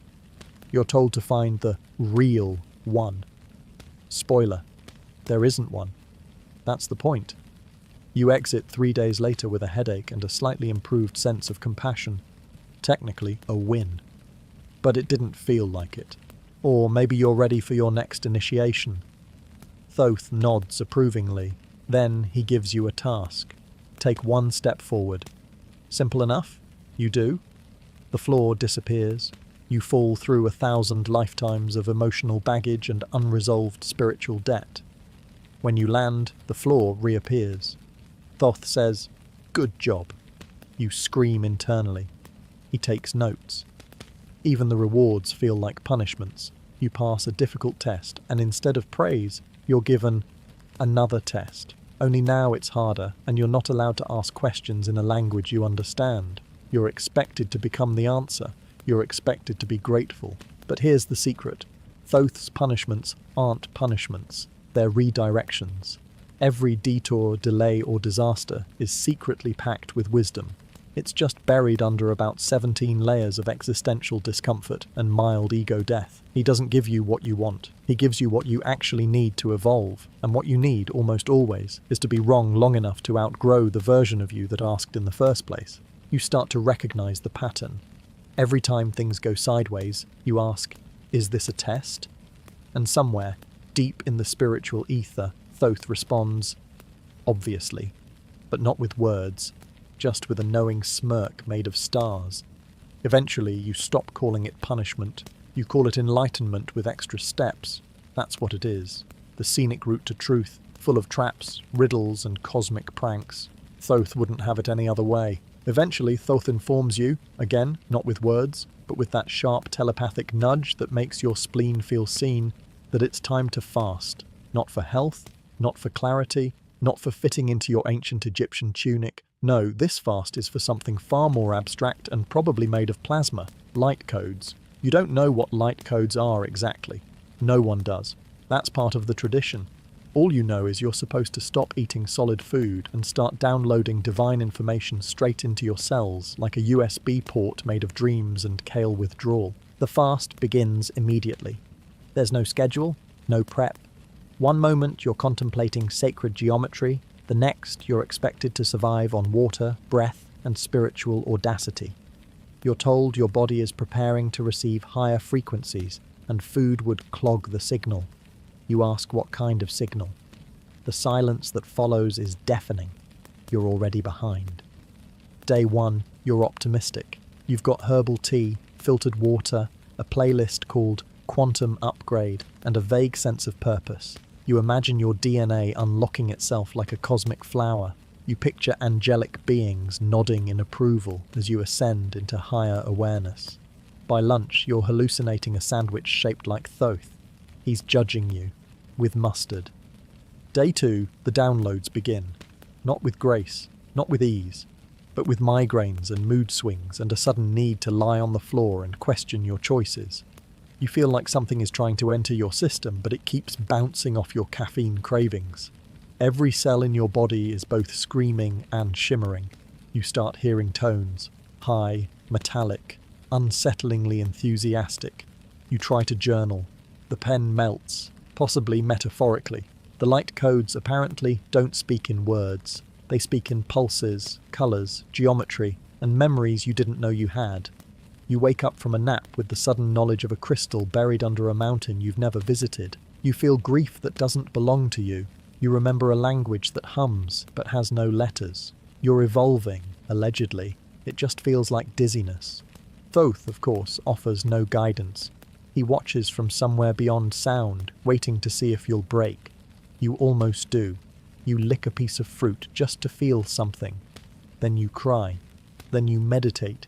You're told to find the real one. Spoiler, there isn't one. That's the point. You exit 3 days later with a headache and a slightly improved sense of compassion. Technically, a win. But it didn't feel like it. Or maybe you're ready for your next initiation. Thoth nods approvingly. Then he gives you a task. Take one step forward. Simple enough? You do. The floor disappears. You fall through 1,000 lifetimes of emotional baggage and unresolved spiritual debt. When you land, the floor reappears. Thoth says, "Good job." You scream internally. He takes notes. Even the rewards feel like punishments. You pass a difficult test, and instead of praise, you're given another test. Only now it's harder, and you're not allowed to ask questions in a language you understand. You're expected to become the answer. You're expected to be grateful. But here's the secret. Thoth's punishments aren't punishments. They're redirections. Every detour, delay, or disaster is secretly packed with wisdom. It's just buried under about 17 layers of existential discomfort and mild ego death. He doesn't give you what you want. He gives you what you actually need to evolve. And what you need, almost always, is to be wrong long enough to outgrow the version of you that asked in the first place. You start to recognize the pattern. Every time things go sideways, you ask, is this a test? And somewhere, deep in the spiritual ether, Thoth responds, obviously, but not with words, just with a knowing smirk made of stars. Eventually, you stop calling it punishment. You call it enlightenment with extra steps. That's what it is. The scenic route to truth, full of traps, riddles, and cosmic pranks. Thoth wouldn't have it any other way. Eventually, Thoth informs you, again, not with words, but with that sharp telepathic nudge that makes your spleen feel seen, that it's time to fast. Not for health, not for clarity, not for fitting into your ancient Egyptian tunic. No, this fast is for something far more abstract and probably made of plasma, light codes. You don't know what light codes are exactly. No one does. That's part of the tradition. All you know is you're supposed to stop eating solid food and start downloading divine information straight into your cells, like a USB port made of dreams and kale withdrawal. The fast begins immediately. There's no schedule, no prep. One moment you're contemplating sacred geometry, the next you're expected to survive on water, breath, and spiritual audacity. You're told your body is preparing to receive higher frequencies, and food would clog the signal. You ask what kind of signal. The silence that follows is deafening. You're already behind. Day 1, you're optimistic. You've got herbal tea, filtered water, a playlist called Quantum Upgrade, and a vague sense of purpose. You imagine your DNA unlocking itself like a cosmic flower. You picture angelic beings nodding in approval as you ascend into higher awareness. By lunch, you're hallucinating a sandwich shaped like Thoth. He's judging you, with mustard. Day 2, the downloads begin. Not with grace, not with ease, but with migraines and mood swings and a sudden need to lie on the floor and question your choices. You feel like something is trying to enter your system, but it keeps bouncing off your caffeine cravings. Every cell in your body is both screaming and shimmering. You start hearing tones, high, metallic, unsettlingly enthusiastic. You try to journal. The pen melts, possibly metaphorically. The light codes apparently don't speak in words. They speak in pulses, colours, geometry, and memories you didn't know you had. You wake up from a nap with the sudden knowledge of a crystal buried under a mountain you've never visited. You feel grief that doesn't belong to you. You remember a language that hums but has no letters. You're evolving, allegedly. It just feels like dizziness. Thoth, of course, offers no guidance. He watches from somewhere beyond sound, waiting to see if you'll break. You almost do. You lick a piece of fruit just to feel something. Then you cry. Then you meditate.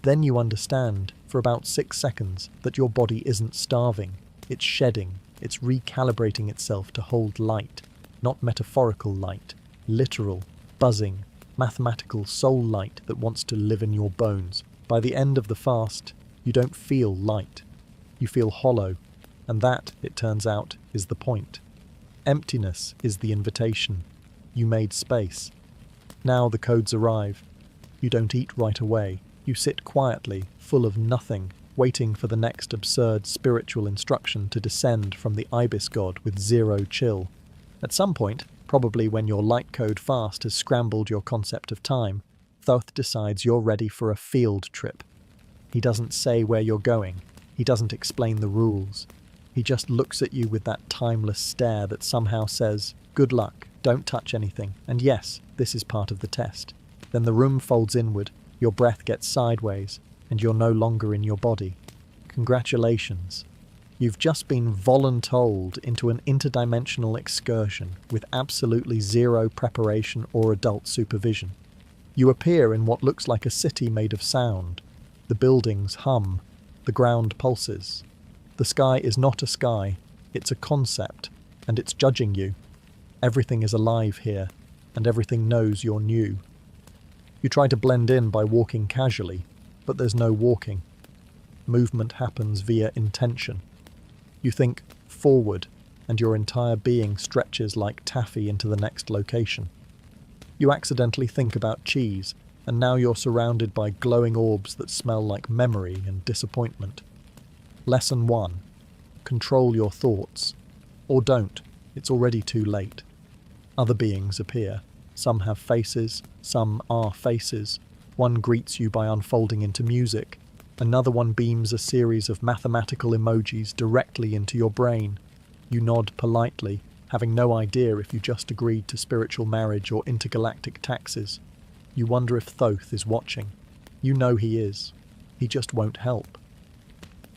Then you understand, for about 6 seconds, that your body isn't starving. It's shedding. It's recalibrating itself to hold light. Not metaphorical light. Literal, buzzing, mathematical soul light that wants to live in your bones. By the end of the fast, you don't feel light. You feel hollow. And that, it turns out, is the point. Emptiness is the invitation. You made space. Now the codes arrive. You don't eat right away. You sit quietly, full of nothing, waiting for the next absurd spiritual instruction to descend from the ibis god with zero chill. At some point, probably when your light code fast has scrambled your concept of time, Thoth decides you're ready for a field trip. He doesn't say where you're going. He doesn't explain the rules. He just looks at you with that timeless stare that somehow says, "Good luck, don't touch anything, and yes, this is part of the test." Then the room folds inward, your breath gets sideways, and you're no longer in your body. Congratulations. You've just been voluntold into an interdimensional excursion with absolutely zero preparation or adult supervision. You appear in what looks like a city made of sound. The buildings hum, the ground pulses. The sky is not a sky, it's a concept, and it's judging you. Everything is alive here, and everything knows you're new. You try to blend in by walking casually, but there's no walking. Movement happens via intention. You think forward, and your entire being stretches like taffy into the next location. You accidentally think about cheese, and now you're surrounded by glowing orbs that smell like memory and disappointment. Lesson 1. Control your thoughts. Or don't, it's already too late. Other beings appear. Some have faces, some are faces. One greets you by unfolding into music. Another one beams a series of mathematical emojis directly into your brain. You nod politely, having no idea if you just agreed to spiritual marriage or intergalactic taxes. You wonder if Thoth is watching. You know he is. He just won't help.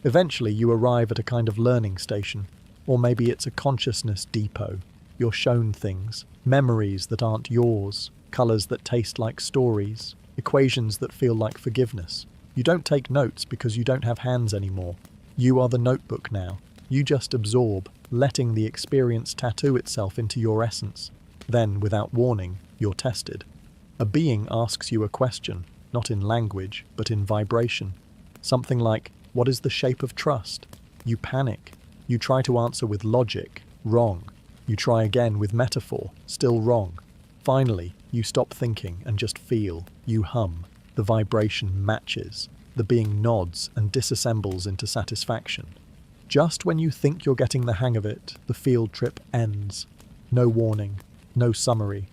Eventually you arrive at a kind of learning station, or maybe it's a consciousness depot. You're shown things, memories that aren't yours, colours that taste like stories, equations that feel like forgiveness. You don't take notes because you don't have hands anymore. You are the notebook now. You just absorb, letting the experience tattoo itself into your essence. Then, without warning, you're tested. A being asks you a question, not in language, but in vibration. Something like, "What is the shape of trust?" You panic. You try to answer with logic. Wrong. You try again with metaphor. Still wrong. Finally, you stop thinking and just feel. You hum. The vibration matches. The being nods and disassembles into satisfaction. Just when you think you're getting the hang of it, the field trip ends. No warning, no summary.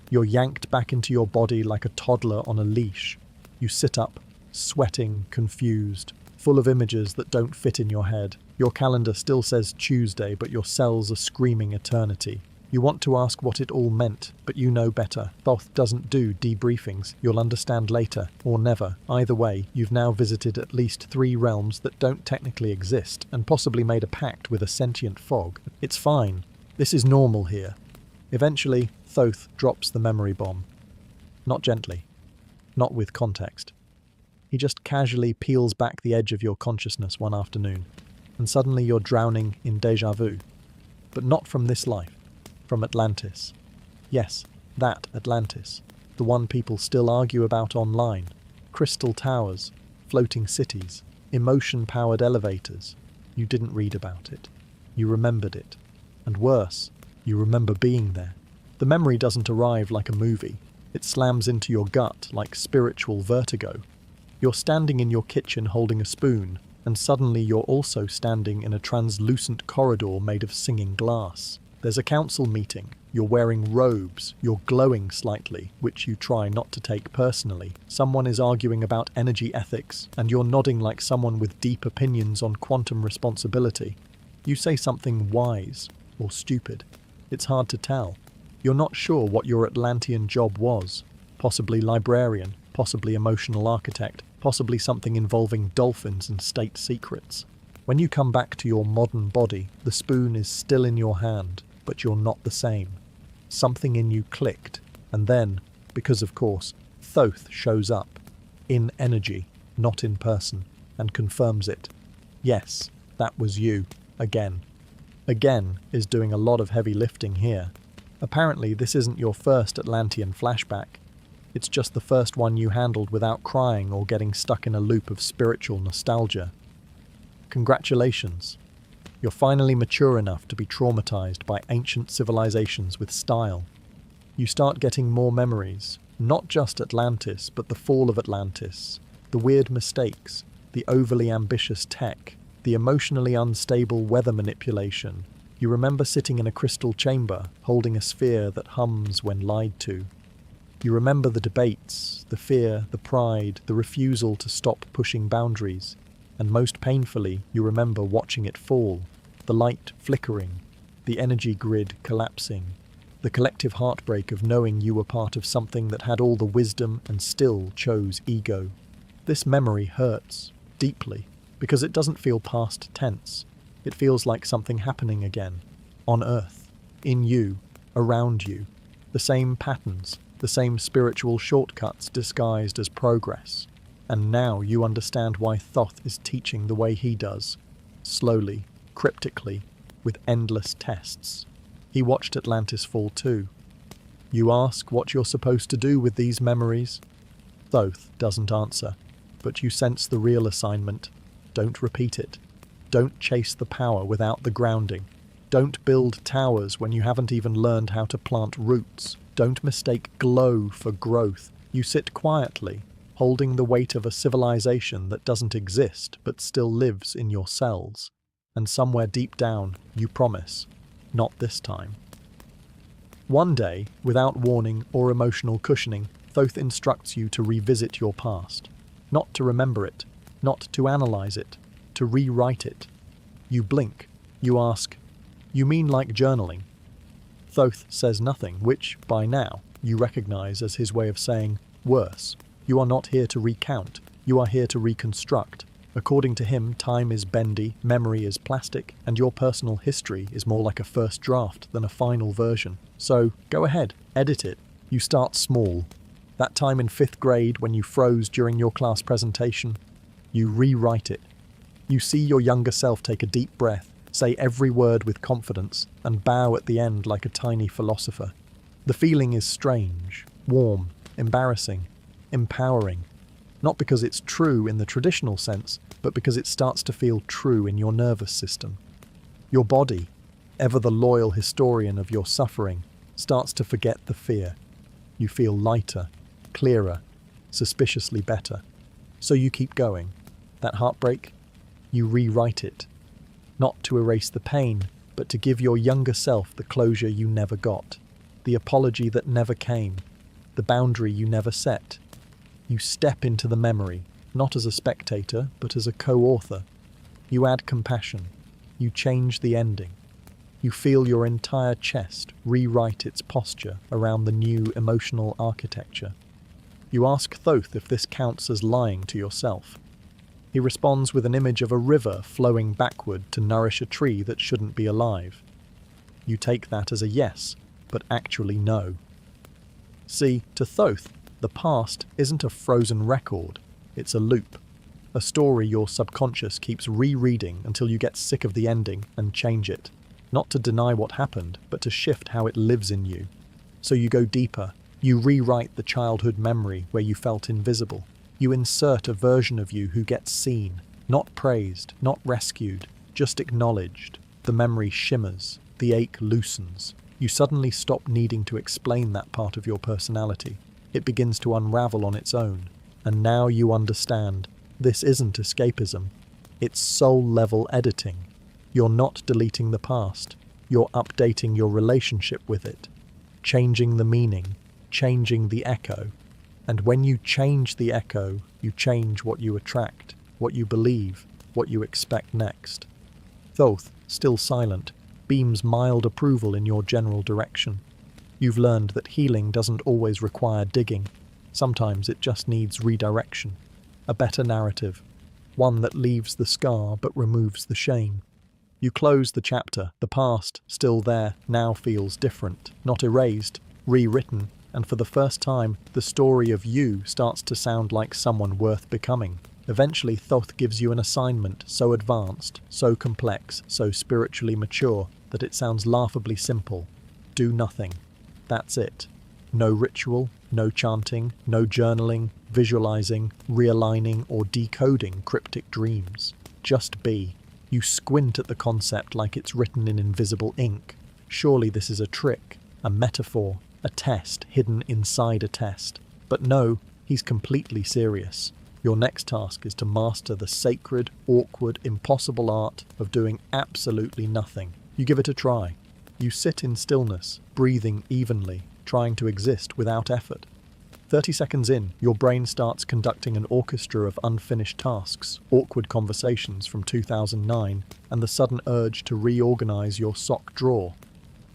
You're yanked back into your body like a toddler on a leash. You sit up, sweating, confused, full of images that don't fit in your head. Your calendar still says Tuesday, but your cells are screaming eternity. You want to ask what it all meant, but you know better. Thoth doesn't do debriefings. You'll understand later, or never. Either way, you've now visited at least 3 realms that don't technically exist, and possibly made a pact with a sentient fog. It's fine. This is normal here. Eventually, Thoth drops the memory bomb. Not gently. Not with context. He just casually peels back the edge of your consciousness one afternoon, and suddenly you're drowning in déjà vu. But not from this life. From Atlantis. Yes, that Atlantis. The one people still argue about online. Crystal towers, floating cities, emotion-powered elevators. You didn't read about it. You remembered it. And worse, you remember being there. The memory doesn't arrive like a movie. It slams into your gut like spiritual vertigo. You're standing in your kitchen holding a spoon, and suddenly you're also standing in a translucent corridor made of singing glass. There's a council meeting. You're wearing robes. You're glowing slightly, which you try not to take personally. Someone is arguing about energy ethics, and you're nodding like someone with deep opinions on quantum responsibility. You say something wise or stupid. It's hard to tell. You're not sure what your Atlantean job was. Possibly librarian, possibly emotional architect, possibly something involving dolphins and state secrets. When you come back to your modern body, the spoon is still in your hand, but you're not the same. Something in you clicked, and then, because of course, Thoth shows up. In energy, not in person, and confirms it. Yes, that was you. Again. Again is doing a lot of heavy lifting here. Apparently this isn't your first Atlantean flashback. It's just the first one you handled without crying or getting stuck in a loop of spiritual nostalgia. Congratulations. You're finally mature enough to be traumatized by ancient civilizations with style. You start getting more memories, not just Atlantis, but the fall of Atlantis, the weird mistakes, the overly ambitious tech, the emotionally unstable weather manipulation. You remember sitting in a crystal chamber, holding a sphere that hums when lied to. You remember the debates, the fear, the pride, the refusal to stop pushing boundaries. And most painfully, you remember watching it fall, the light flickering, the energy grid collapsing, the collective heartbreak of knowing you were part of something that had all the wisdom and still chose ego. This memory hurts, deeply, because it doesn't feel past tense. It feels like something happening again, on Earth, in you, around you, the same patterns, the same spiritual shortcuts disguised as progress. And now you understand why Thoth is teaching the way he does, slowly, cryptically, with endless tests. He watched Atlantis fall too. You ask what you're supposed to do with these memories? Thoth doesn't answer, but you sense the real assignment. Don't repeat it. Don't chase the power without the grounding. Don't build towers when you haven't even learned how to plant roots. Don't mistake glow for growth. You sit quietly, holding the weight of a civilization that doesn't exist but still lives in your cells. And somewhere deep down, you promise, not this time. One day, without warning or emotional cushioning, Thoth instructs you to revisit your past. Not to remember it, not to analyze it, to rewrite it. You blink. You ask, "You mean like journaling?" Thoth says nothing, which, by now, you recognize as his way of saying, worse. You are not here to recount. You are here to reconstruct. According to him, time is bendy, memory is plastic, and your personal history is more like a first draft than a final version. So, go ahead, edit it. You start small. That time in 5th grade when you froze during your class presentation, you rewrite it. You see your younger self take a deep breath, say every word with confidence, and bow at the end like a tiny philosopher. The feeling is strange, warm, embarrassing, empowering. Not because it's true in the traditional sense, but because it starts to feel true in your nervous system. Your body, ever the loyal historian of your suffering, starts to forget the fear. You feel lighter, clearer, suspiciously better. So you keep going. That heartbreak, you rewrite it. not to erase the pain, but to give your younger self the closure you never got, the apology that never came, the boundary you never set. You step into the memory, not as a spectator, but as a co-author. You add compassion. You change the ending. You feel your entire chest rewrite its posture around the new emotional architecture. You ask Thoth if this counts as lying to yourself. He responds with an image of a river flowing backward to nourish a tree that shouldn't be alive. You take that as a yes, but actually no. See, to Thoth, the past isn't a frozen record, it's a loop. A story your subconscious keeps rereading until you get sick of the ending and change it. Not to deny what happened, but to shift how it lives in you. So you go deeper. You rewrite the childhood memory where you felt invisible. You insert a version of you who gets seen, not praised, not rescued, just acknowledged. The memory shimmers, the ache loosens. You suddenly stop needing to explain that part of your personality. It begins to unravel on its own. And now you understand, this isn't escapism. It's soul-level editing. You're not deleting the past. You're updating your relationship with it. Changing the meaning, changing the echo. And when you change the echo, you change what you attract, what you believe, what you expect next. Thoth, still silent, beams mild approval in your general direction. You've learned that healing doesn't always require digging. Sometimes it just needs redirection. A better narrative. One that leaves the scar but removes the shame. You close the chapter. The past, still there, now feels different. Not erased, rewritten. And for the first time, the story of you starts to sound like someone worth becoming. Eventually, Thoth gives you an assignment so advanced, so complex, so spiritually mature, that it sounds laughably simple. Do nothing. That's it. No ritual, no chanting, no journaling, visualizing, realigning, or decoding cryptic dreams. Just be. You squint at the concept like it's written in invisible ink. Surely this is a trick, a metaphor, a test hidden inside a test. But no, he's completely serious. Your next task is to master the sacred, awkward, impossible art of doing absolutely nothing. You give it a try. You sit in stillness, breathing evenly, trying to exist without effort. 30 seconds in, your brain starts conducting an orchestra of unfinished tasks, awkward conversations from 2009, and the sudden urge to reorganize your sock drawer.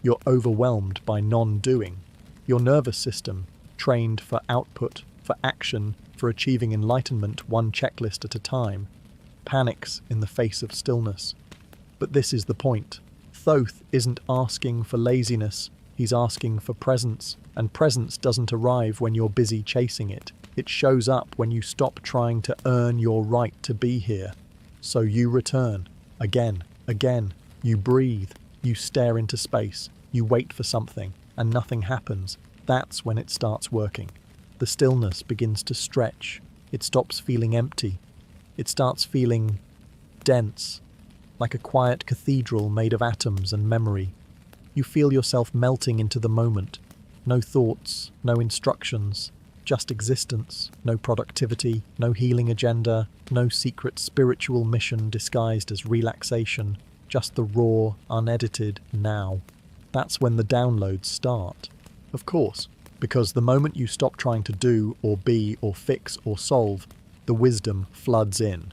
You're overwhelmed by non-doing. Your nervous system, trained for output, for action, for achieving enlightenment one checklist at a time, panics in the face of stillness. But this is the point. Thoth isn't asking for laziness, he's asking for presence, and presence doesn't arrive when you're busy chasing it. It shows up when you stop trying to earn your right to be here. So you return. Again. You breathe. You stare into space. You wait for something, and nothing happens. That's when it starts working. The stillness begins to stretch. It stops feeling empty. It starts feeling dense, like a quiet cathedral made of atoms and memory. You feel yourself melting into the moment. No thoughts, no instructions, just existence. No productivity, no healing agenda, no secret spiritual mission disguised as relaxation. Just the raw, unedited now. That's when the downloads start. Of course, because the moment you stop trying to do or be or fix or solve, the wisdom floods in.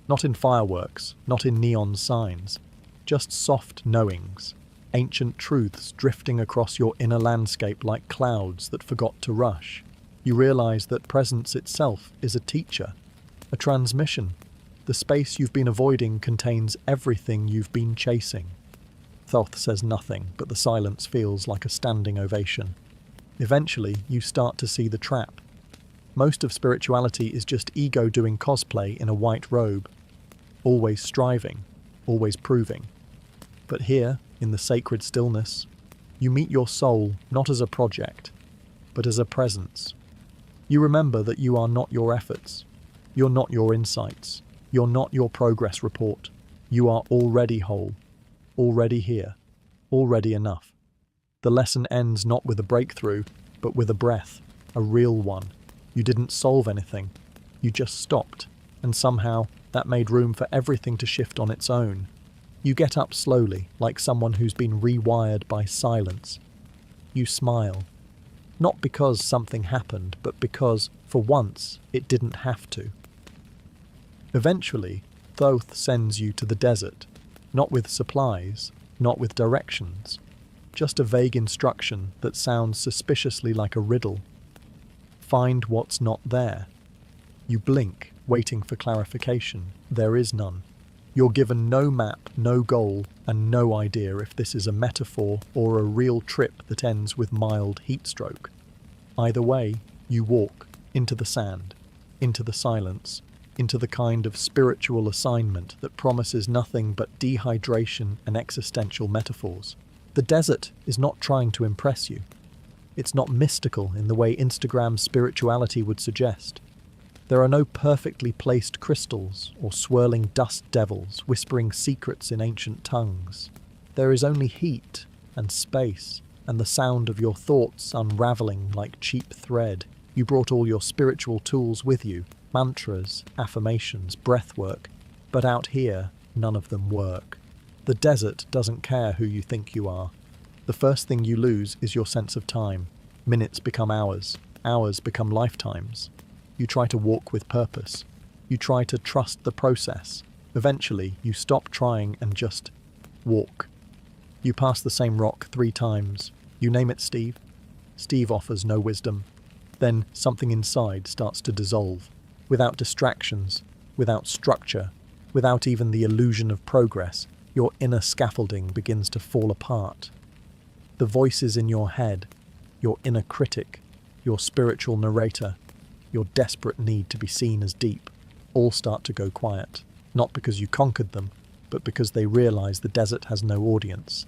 Not in fireworks, not in neon signs, just soft knowings, ancient truths drifting across your inner landscape like clouds that forgot to rush. You realize that presence itself is a teacher, a transmission. The space you've been avoiding contains everything you've been chasing. Thoth says nothing, but the silence feels like a standing ovation. Eventually, you start to see the trap. Most of spirituality is just ego doing cosplay in a white robe. Always striving, always proving. But here, in the sacred stillness, you meet your soul not as a project, but as a presence. You remember that you are not your efforts. You're not your insights. You're not your progress report. You are already whole, already here, already enough. The lesson ends not with a breakthrough, but with a breath, a real one. You didn't solve anything. You just stopped, and somehow that made room for everything to shift on its own. You get up slowly, like someone who's been rewired by silence. You smile. Not because something happened, but because, for once, it didn't have to. Eventually, Thoth sends you to the desert, not with supplies, not with directions, just a vague instruction that sounds suspiciously like a riddle. Find what's not there. You blink, waiting for clarification. There is none. You're given no map, no goal, and no idea if this is a metaphor or a real trip that ends with mild heatstroke. Either way, you walk into the sand, into the silence, into the kind of spiritual assignment that promises nothing but dehydration and existential metaphors. The desert is not trying to impress you. It's not mystical in the way Instagram spirituality would suggest. There are no perfectly placed crystals or swirling dust devils whispering secrets in ancient tongues. There is only heat and space and the sound of your thoughts unraveling like cheap thread. You brought all your spiritual tools with you, mantras, affirmations, breathwork, but out here, none of them work. The desert doesn't care who you think you are. The first thing you lose is your sense of time. Minutes become hours, hours become lifetimes. You try to walk with purpose. You try to trust the process. Eventually, you stop trying and just walk. You pass the same rock 3 times. You name it Steve. Steve offers no wisdom. Then something inside starts to dissolve. Without distractions, without structure, without even the illusion of progress, your inner scaffolding begins to fall apart. The voices in your head, your inner critic, your spiritual narrator, your desperate need to be seen as deep, all start to go quiet. Not because you conquered them, but because they realize the desert has no audience.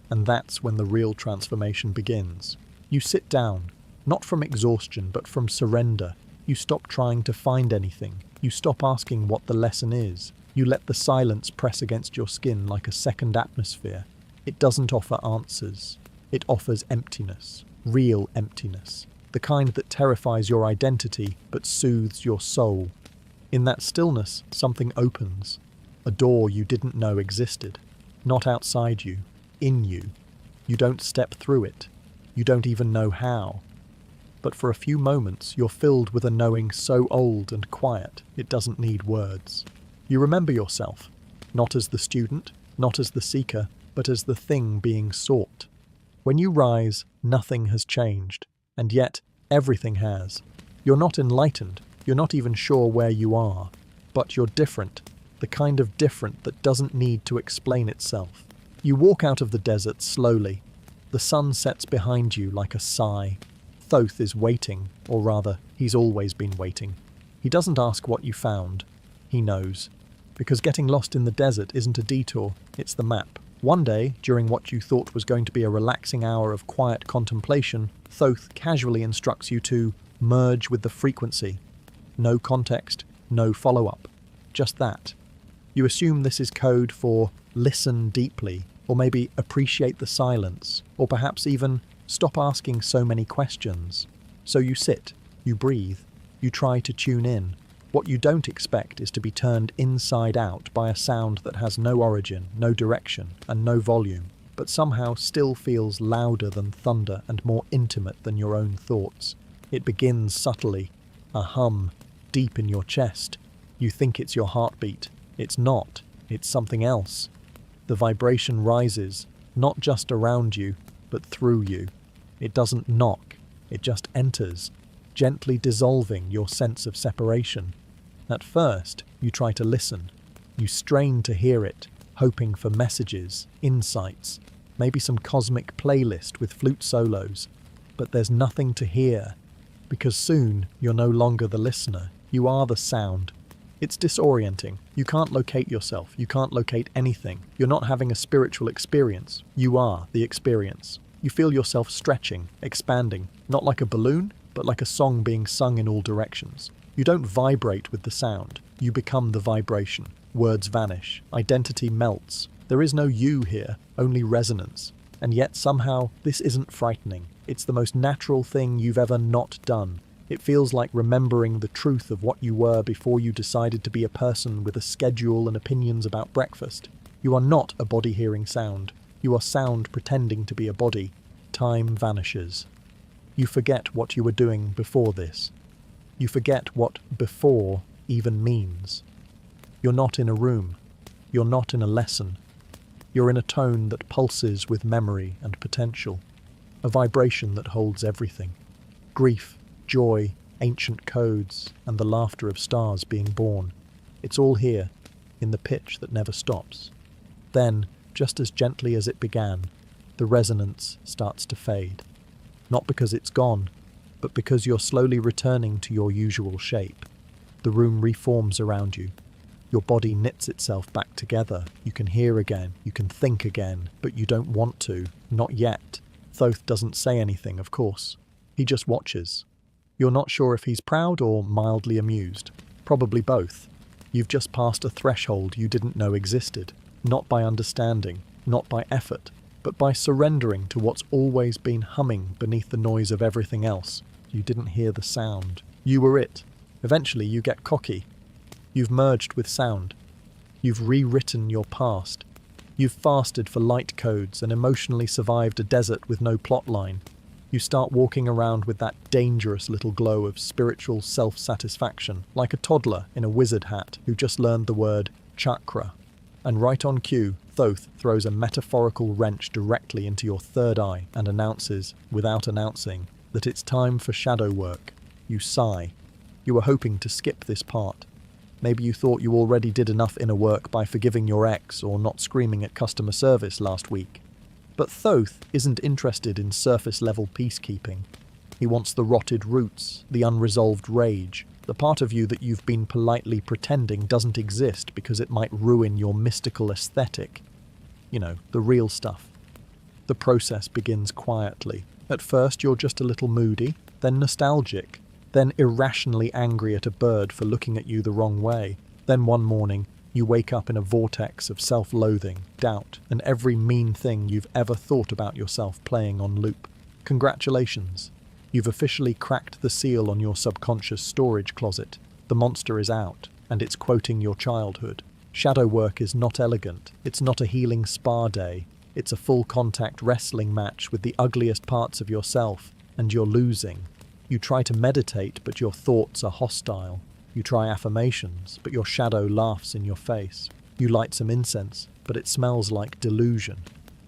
And that's when the real transformation begins. You sit down, not from exhaustion, but from surrender. You stop trying to find anything. You stop asking what the lesson is. You let the silence press against your skin like a second atmosphere. It doesn't offer answers. It offers emptiness, real emptiness. The kind that terrifies your identity but soothes your soul. In that stillness, something opens. A door you didn't know existed. Not outside you, in you. You don't step through it. You don't even know how. But for a few moments, you're filled with a knowing so old and quiet, it doesn't need words. You remember yourself, not as the student, not as the seeker, but as the thing being sought. When you rise, nothing has changed, and yet everything has. You're not enlightened, you're not even sure where you are, but you're different, the kind of different that doesn't need to explain itself. You walk out of the desert slowly. The sun sets behind you like a sigh. Thoth is waiting, or rather, he's always been waiting. He doesn't ask what you found. He knows. Because getting lost in the desert isn't a detour, it's the map. One day, during what you thought was going to be a relaxing hour of quiet contemplation, Thoth casually instructs you to merge with the frequency. No context, no follow-up. Just that. You assume this is code for listen deeply, or maybe appreciate the silence, or perhaps even stop asking so many questions. So you sit, you breathe, you try to tune in. What you don't expect is to be turned inside out by a sound that has no origin, no direction, and no volume, but somehow still feels louder than thunder and more intimate than your own thoughts. It begins subtly, a hum, deep in your chest. You think it's your heartbeat. It's not. It's something else. The vibration rises, not just around you, but through you. It doesn't knock. It just enters, gently dissolving your sense of separation. At first, you try to listen. You strain to hear it, hoping for messages, insights, maybe some cosmic playlist with flute solos. But there's nothing to hear, because soon you're no longer the listener. You are the sound. It's disorienting. You can't locate yourself. You can't locate anything. You're not having a spiritual experience. You are the experience. You feel yourself stretching, expanding, not like a balloon, but like a song being sung in all directions. You don't vibrate with the sound. You become the vibration. Words vanish. Identity melts. There is no you here, only resonance. And yet somehow this isn't frightening. It's the most natural thing you've ever not done. It feels like remembering the truth of what you were before you decided to be a person with a schedule and opinions about breakfast. You are not a body hearing sound. You are sound pretending to be a body. Time vanishes. You forget what you were doing before this. You forget what before even means. You're not in a room. You're not in a lesson. You're in a tone that pulses with memory and potential. A vibration that holds everything. Grief, joy, ancient codes, and the laughter of stars being born. It's all here, in the pitch that never stops. Then, just as gently as it began, the resonance starts to fade. Not because it's gone, but because you're slowly returning to your usual shape. The room reforms around you. Your body knits itself back together. You can hear again, you can think again, but you don't want to, not yet. Thoth doesn't say anything, of course. He just watches. You're not sure if he's proud or mildly amused. Probably both. You've just passed a threshold you didn't know existed, not by understanding, not by effort, but by surrendering to what's always been humming beneath the noise of everything else. You didn't hear the sound. You were it. Eventually you get cocky. You've merged with sound. You've rewritten your past. You've fasted for light codes and emotionally survived a desert with no plot line. You start walking around with that dangerous little glow of spiritual self-satisfaction, like a toddler in a wizard hat who just learned the word chakra. And right on cue, Thoth throws a metaphorical wrench directly into your third eye and announces, without announcing, that it's time for shadow work. You sigh. You were hoping to skip this part. Maybe you thought you already did enough inner work by forgiving your ex or not screaming at customer service last week. But Thoth isn't interested in surface-level peacekeeping. He wants the rotted roots, the unresolved rage, the part of you that you've been politely pretending doesn't exist because it might ruin your mystical aesthetic. You know, the real stuff. The process begins quietly. At first you're just a little moody, then nostalgic, then irrationally angry at a bird for looking at you the wrong way. Then one morning, you wake up in a vortex of self-loathing, doubt, and every mean thing you've ever thought about yourself playing on loop. Congratulations. You've officially cracked the seal on your subconscious storage closet. The monster is out, and it's quoting your childhood. Shadow work is not elegant. It's not a healing spa day. It's a full-contact wrestling match with the ugliest parts of yourself, and you're losing. You try to meditate, but your thoughts are hostile. You try affirmations, but your shadow laughs in your face. You light some incense, but it smells like delusion.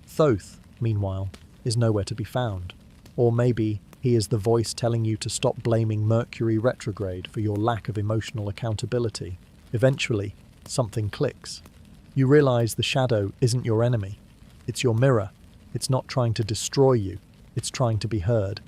Thoth, meanwhile, is nowhere to be found. Or maybe he is the voice telling you to stop blaming Mercury retrograde for your lack of emotional accountability. Eventually, something clicks. You realize the shadow isn't your enemy. It's your mirror. It's not trying to destroy you. It's trying to be heard.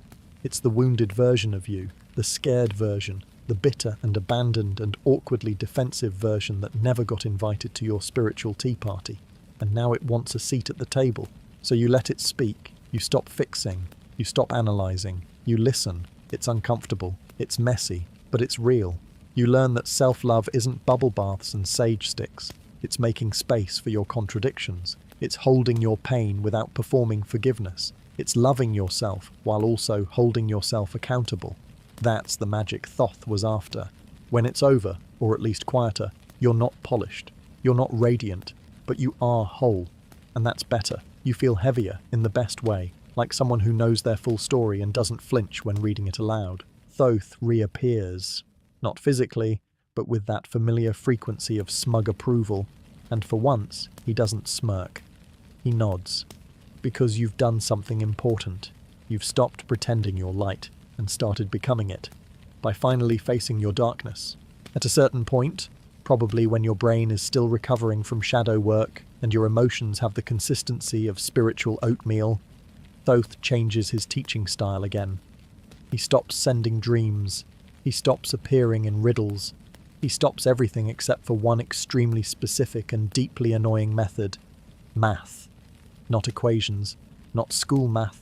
It's the wounded version of you, the scared version, the bitter and abandoned and awkwardly defensive version that never got invited to your spiritual tea party. And now it wants a seat at the table. So you let it speak. You stop fixing. You stop analyzing. You listen. It's uncomfortable. It's messy. But it's real. You learn that self-love isn't bubble baths and sage sticks. It's making space for your contradictions. It's holding your pain without performing forgiveness. It's loving yourself while also holding yourself accountable. That's the magic Thoth was after. When it's over, or at least quieter, you're not polished. You're not radiant, but you are whole. And that's better. You feel heavier in the best way, like someone who knows their full story and doesn't flinch when reading it aloud. Thoth reappears. Not physically, but with that familiar frequency of smug approval. And for once, he doesn't smirk. He nods. Because you've done something important. You've stopped pretending you're light and started becoming it, by finally facing your darkness. At a certain point, probably when your brain is still recovering from shadow work and your emotions have the consistency of spiritual oatmeal, Thoth changes his teaching style again. He stops sending dreams. He stops appearing in riddles. He stops everything except for one extremely specific and deeply annoying method: math. Not equations, not school math,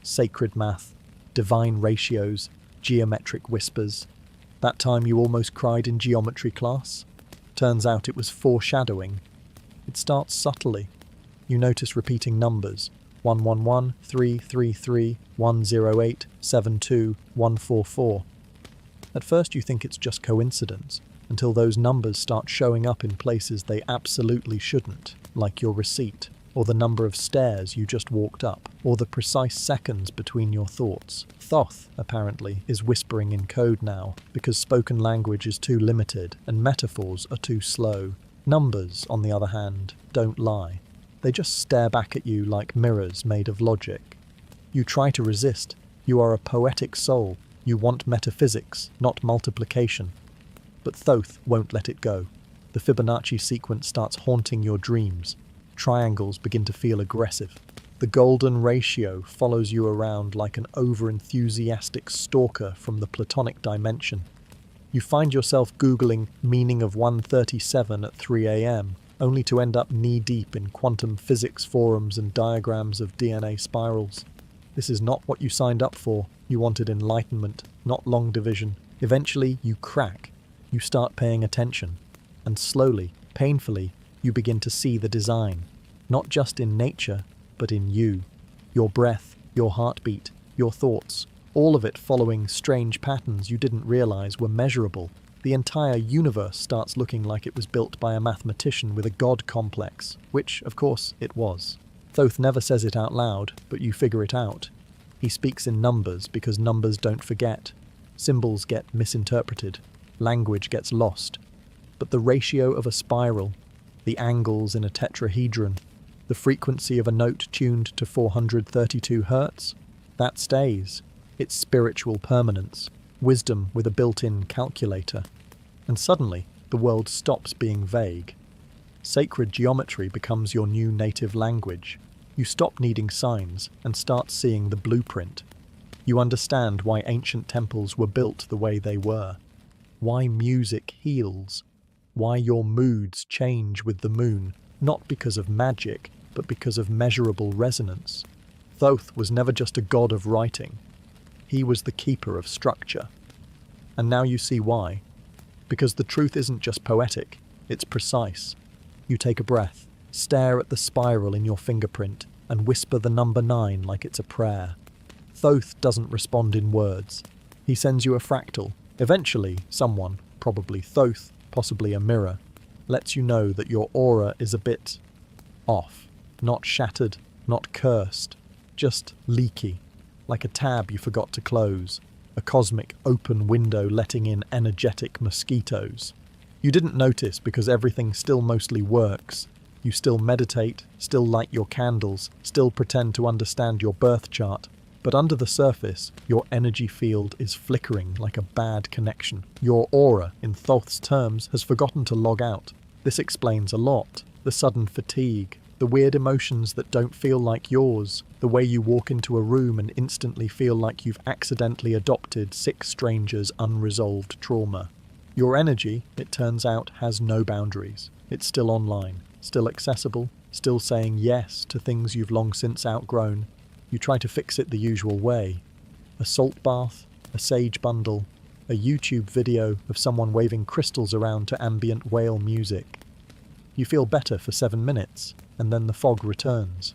sacred math, divine ratios, geometric whispers. That time you almost cried in geometry class? Turns out it was foreshadowing. It starts subtly. You notice repeating numbers: 111, 333, 108, 72, 144. At first you think it's just coincidence, until those numbers start showing up in places they absolutely shouldn't, like your receipt, or the number of stairs you just walked up, or the precise seconds between your thoughts. Thoth, apparently, is whispering in code now, because spoken language is too limited and metaphors are too slow. Numbers, on the other hand, don't lie. They just stare back at you like mirrors made of logic. You try to resist. You are a poetic soul. You want metaphysics, not multiplication. But Thoth won't let it go. The Fibonacci sequence starts haunting your dreams. Triangles begin to feel aggressive. The golden ratio follows you around like an over-enthusiastic stalker from the Platonic dimension. You find yourself Googling meaning of 137 at 3 a.m., only to end up knee-deep in quantum physics forums and diagrams of DNA spirals. This is not what you signed up for. You wanted enlightenment, not long division. Eventually, you crack. You start paying attention. And slowly, painfully, you begin to see the design. Not just in nature, but in you. Your breath, your heartbeat, your thoughts, all of it following strange patterns you didn't realize were measurable. The entire universe starts looking like it was built by a mathematician with a god complex, which, of course, it was. Thoth never says it out loud, but you figure it out. He speaks in numbers because numbers don't forget. Symbols get misinterpreted. Language gets lost. But the ratio of a spiral, the angles in a tetrahedron, the frequency of a note tuned to 432 Hz, that stays. It's spiritual permanence, wisdom with a built-in calculator. And suddenly, the world stops being vague. Sacred geometry becomes your new native language. You stop needing signs and start seeing the blueprint. You understand why ancient temples were built the way they were, why music heals, why your moods change with the moon, not because of magic, but because of measurable resonance. Thoth was never just a god of writing. He was the keeper of structure. And now you see why. Because the truth isn't just poetic, it's precise. You take a breath, stare at the spiral in your fingerprint, and whisper the number 9 like it's a prayer. Thoth doesn't respond in words. He sends you a fractal. Eventually, someone, probably Thoth, possibly a mirror, lets you know that your aura is a bit off. Not shattered, not cursed, just leaky, like a tab you forgot to close, a cosmic open window letting in energetic mosquitoes. You didn't notice because everything still mostly works. You still meditate, still light your candles, still pretend to understand your birth chart. But under the surface, your energy field is flickering like a bad connection. Your aura, in Thoth's terms, has forgotten to log out. This explains a lot. The sudden fatigue, the weird emotions that don't feel like yours, the way you walk into a room and instantly feel like you've accidentally adopted 6 strangers' unresolved trauma. Your energy, it turns out, has no boundaries. It's still online, still accessible, still saying yes to things you've long since outgrown. You try to fix it the usual way. A salt bath, a sage bundle, a YouTube video of someone waving crystals around to ambient whale music. You feel better for 7 minutes, and then the fog returns.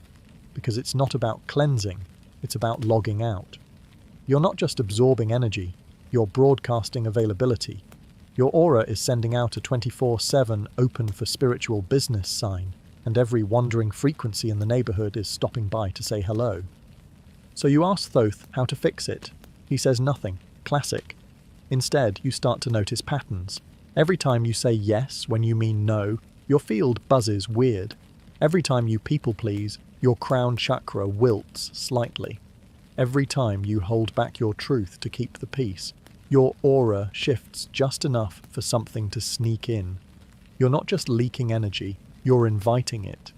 Because it's not about cleansing, it's about logging out. You're not just absorbing energy, you're broadcasting availability. Your aura is sending out a 24/7 open for spiritual business sign, and every wandering frequency in the neighborhood is stopping by to say hello. So you ask Thoth how to fix it. He says nothing. Classic. Instead, you start to notice patterns. Every time you say yes when you mean no, your field buzzes weird. Every time you people please, your crown chakra wilts slightly. Every time you hold back your truth to keep the peace, your aura shifts just enough for something to sneak in. You're not just leaking energy, you're inviting it.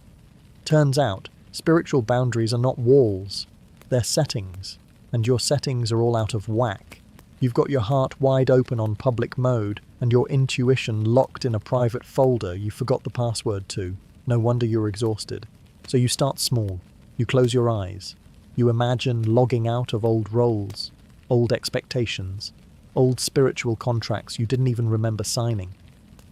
Turns out, spiritual boundaries are not walls. They're settings, and your settings are all out of whack. You've got your heart wide open on public mode, and your intuition locked in a private folder you forgot the password to. No wonder you're exhausted. So you start small. You close your eyes. You imagine logging out of old roles, old expectations, old spiritual contracts you didn't even remember signing.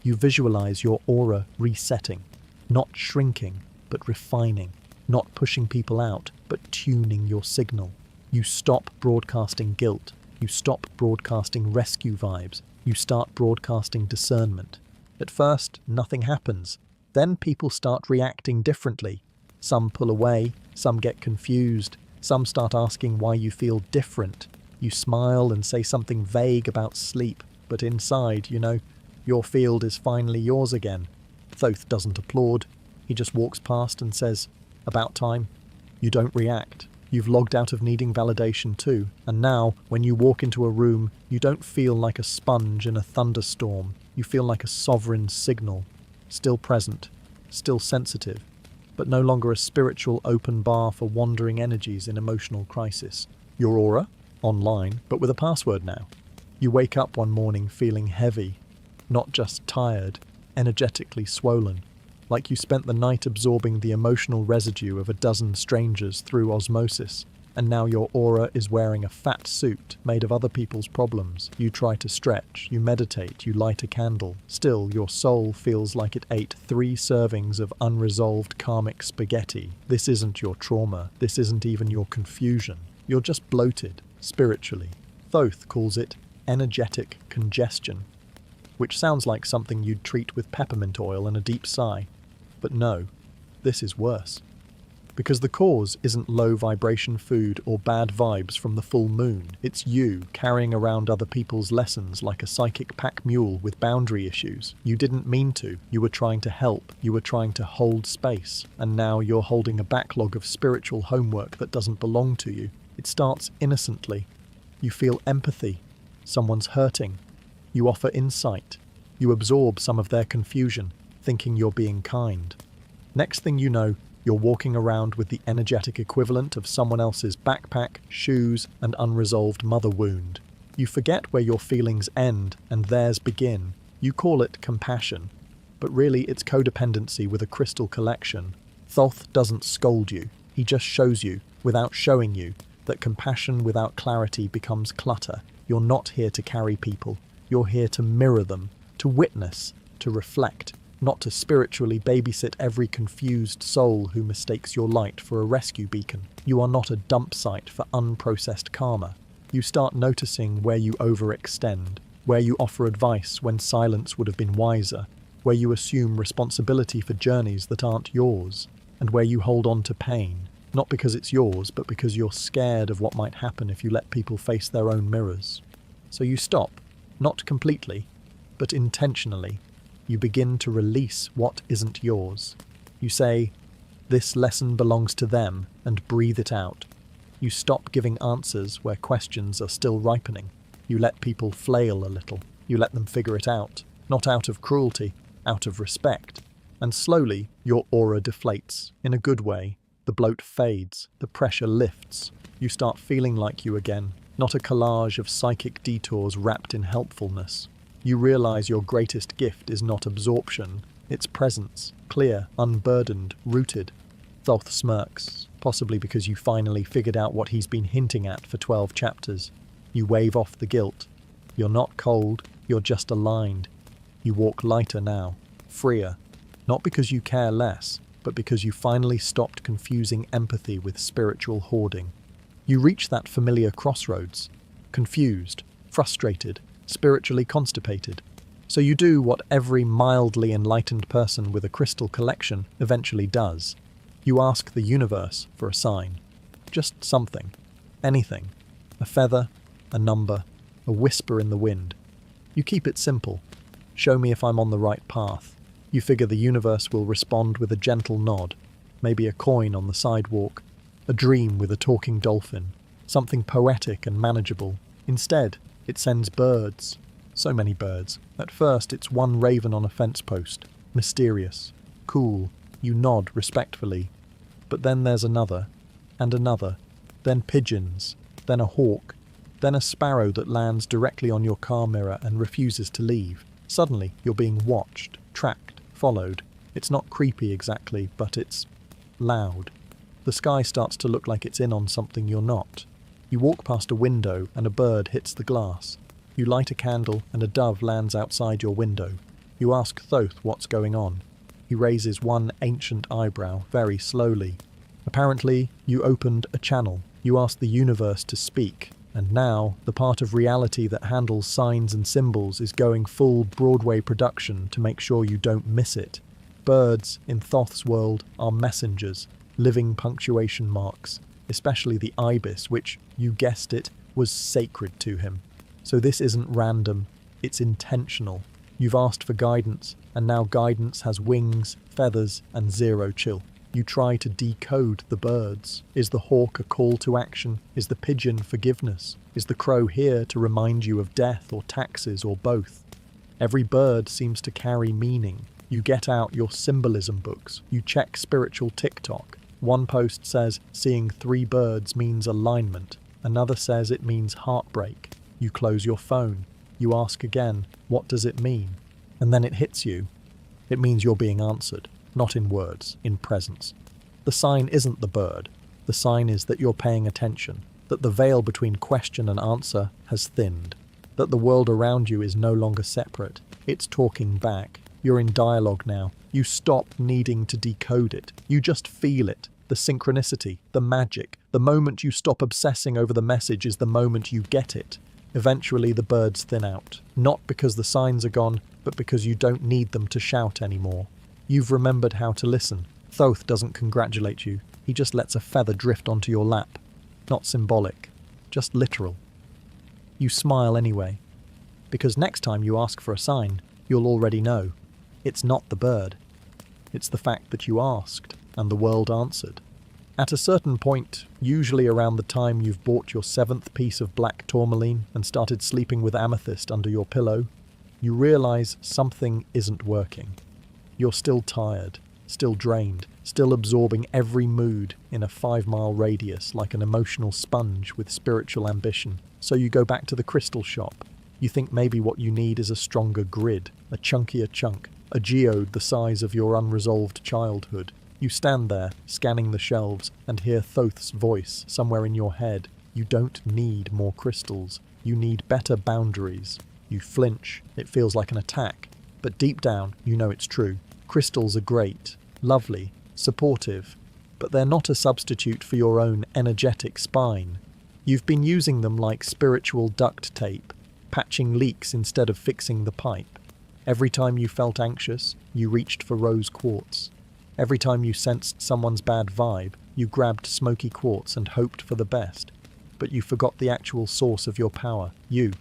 You visualize your aura resetting, not shrinking, but refining. Not pushing people out, but tuning your signal. You stop broadcasting guilt. You stop broadcasting rescue vibes. You start broadcasting discernment. At first, nothing happens. Then people start reacting differently. Some pull away, some get confused, some start asking why you feel different. You smile and say something vague about sleep, but inside, your field is finally yours again. Thoth doesn't applaud. He just walks past and says, "About time." You don't react. You've logged out of needing validation too, and now, when you walk into a room, you don't feel like a sponge in a thunderstorm. You feel like a sovereign signal, still present, still sensitive, but no longer a spiritual open bar for wandering energies in emotional crisis. Your aura? Online, but with a password now. You wake up one morning feeling heavy, not just tired, energetically swollen, like you spent the night absorbing the emotional residue of a dozen strangers through osmosis, and now your aura is wearing a fat suit made of other people's problems. You try to stretch, you meditate, you light a candle. Still, your soul feels like it ate 3 servings of unresolved karmic spaghetti. This isn't your trauma, this isn't even your confusion. You're just bloated, spiritually. Thoth calls it energetic congestion, which sounds like something you'd treat with peppermint oil and a deep sigh. But no, this is worse. Because the cause isn't low vibration food or bad vibes from the full moon. It's you carrying around other people's lessons like a psychic pack mule with boundary issues. You didn't mean to. You were trying to help. You were trying to hold space. And now you're holding a backlog of spiritual homework that doesn't belong to you. It starts innocently. You feel empathy. Someone's hurting. You offer insight. You absorb some of their confusion, thinking you're being kind. Next thing you know, you're walking around with the energetic equivalent of someone else's backpack, shoes, and unresolved mother wound. You forget where your feelings end and theirs begin. You call it compassion, but really it's codependency with a crystal collection. Thoth doesn't scold you. He just shows you, without showing you, that compassion without clarity becomes clutter. You're not here to carry people. You're here to mirror them, to witness, to reflect, not to spiritually babysit every confused soul who mistakes your light for a rescue beacon. You are not a dump site for unprocessed karma. You start noticing where you overextend, where you offer advice when silence would have been wiser, where you assume responsibility for journeys that aren't yours, and where you hold on to pain, not because it's yours, but because you're scared of what might happen if you let people face their own mirrors. So you stop, not completely, but intentionally. You begin to release what isn't yours. You say, "This lesson belongs to them," and breathe it out. You stop giving answers where questions are still ripening. You let people flail a little. You let them figure it out, not out of cruelty, out of respect. And slowly, your aura deflates, in a good way. The bloat fades, the pressure lifts. You start feeling like you again, not a collage of psychic detours wrapped in helpfulness. You realize your greatest gift is not absorption, it's presence, clear, unburdened, rooted. Thoth smirks, possibly because you finally figured out what he's been hinting at for 12 chapters. You wave off the guilt. You're not cold, you're just aligned. You walk lighter now, freer, not because you care less, but because you finally stopped confusing empathy with spiritual hoarding. You reach that familiar crossroads, confused, frustrated, spiritually constipated. So you do what every mildly enlightened person with a crystal collection eventually does. You ask the universe for a sign. Just something. Anything. A feather, a number, a whisper in the wind. You keep it simple. Show me if I'm on the right path. You figure the universe will respond with a gentle nod, maybe a coin on the sidewalk, a dream with a talking dolphin, something poetic and manageable. Instead, it sends birds. So many birds. At first, it's one raven on a fence post. Mysterious. Cool. You nod respectfully. But then there's another. And another. Then pigeons. Then a hawk. Then a sparrow that lands directly on your car mirror and refuses to leave. Suddenly, you're being watched, tracked, followed. It's not creepy exactly, but it's loud. The sky starts to look like it's in on something you're not. You walk past a window and a bird hits the glass. You light a candle and a dove lands outside your window. You ask Thoth what's going on. He raises one ancient eyebrow very slowly. Apparently, you opened a channel. You asked the universe to speak. And now, the part of reality that handles signs and symbols is going full Broadway production to make sure you don't miss it. Birds, in Thoth's world, are messengers, living punctuation marks, especially the ibis, which, you guessed it, was sacred to him. So this isn't random, it's intentional. You've asked for guidance, and now guidance has wings, feathers, and zero chill. You try to decode the birds. Is the hawk a call to action? Is the pigeon forgiveness? Is the crow here to remind you of death or taxes or both? Every bird seems to carry meaning. You get out your symbolism books. You check spiritual TikTok. One post says seeing 3 birds means alignment. Another says it means heartbreak. You close your phone. You ask again, what does it mean? And then it hits you. It means you're being answered. Not in words, in presence. The sign isn't the bird. The sign is that you're paying attention, that the veil between question and answer has thinned, that the world around you is no longer separate. It's talking back. You're in dialogue now. You stop needing to decode it. You just feel it. The synchronicity, the magic. The moment you stop obsessing over the message is the moment you get it. Eventually the birds thin out. Not because the signs are gone, but because you don't need them to shout anymore. You've remembered how to listen. Thoth doesn't congratulate you. He just lets a feather drift onto your lap. Not symbolic, just literal. You smile anyway, because next time you ask for a sign, you'll already know. It's not the bird. It's the fact that you asked, and the world answered. At a certain point, usually around the time you've bought your 7th piece of black tourmaline and started sleeping with amethyst under your pillow, you realize something isn't working. You're still tired, still drained, still absorbing every mood in a 5-mile radius like an emotional sponge with spiritual ambition. So you go back to the crystal shop. You think maybe what you need is a stronger grid, a chunkier chunk, a geode the size of your unresolved childhood. You stand there, scanning the shelves, and hear Thoth's voice somewhere in your head. You don't need more crystals. You need better boundaries. You flinch. It feels like an attack. But deep down, you know it's true. Crystals are great, lovely, supportive, but they're not a substitute for your own energetic spine. You've been using them like spiritual duct tape, patching leaks instead of fixing the pipe. Every time you felt anxious, you reached for rose quartz. Every time you sensed someone's bad vibe, you grabbed smoky quartz and hoped for the best. But you forgot the actual source of your power, you.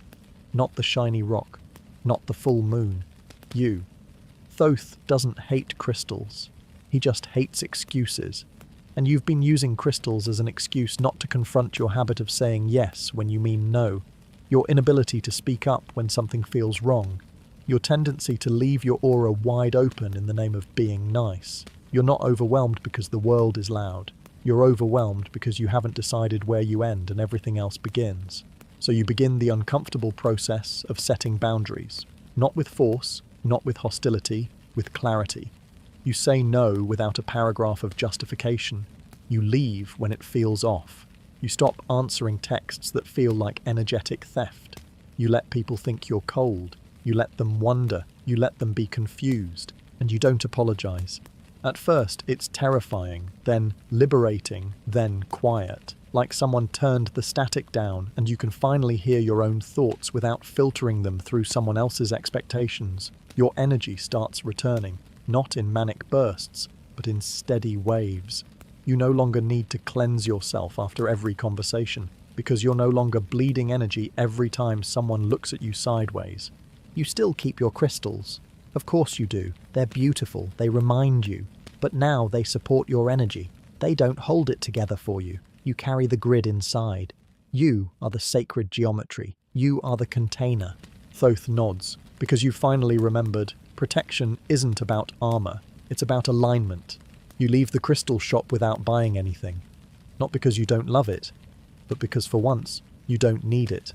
Not the shiny rock, not the full moon. You. Thoth doesn't hate crystals. He just hates excuses. And you've been using crystals as an excuse not to confront your habit of saying yes when you mean no, your inability to speak up when something feels wrong, your tendency to leave your aura wide open in the name of being nice. You're not overwhelmed because the world is loud. You're overwhelmed because you haven't decided where you end and everything else begins. So you begin the uncomfortable process of setting boundaries, not with force, not with hostility, with clarity. You say no without a paragraph of justification. You leave when it feels off. You stop answering texts that feel like energetic theft. You let people think you're cold. You let them wonder. You let them be confused. And you don't apologize. At first, it's terrifying, then liberating, then quiet. Like someone turned the static down and you can finally hear your own thoughts without filtering them through someone else's expectations. Your energy starts returning, not in manic bursts, but in steady waves. You no longer need to cleanse yourself after every conversation, because you're no longer bleeding energy every time someone looks at you sideways. You still keep your crystals. Of course you do. They're beautiful, they remind you. But now they support your energy. They don't hold it together for you. You carry the grid inside. You are the sacred geometry. You are the container. Thoth nods, because you finally remembered protection isn't about armor. It's about alignment. You leave the crystal shop without buying anything. Not because you don't love it, but because for once, you don't need it.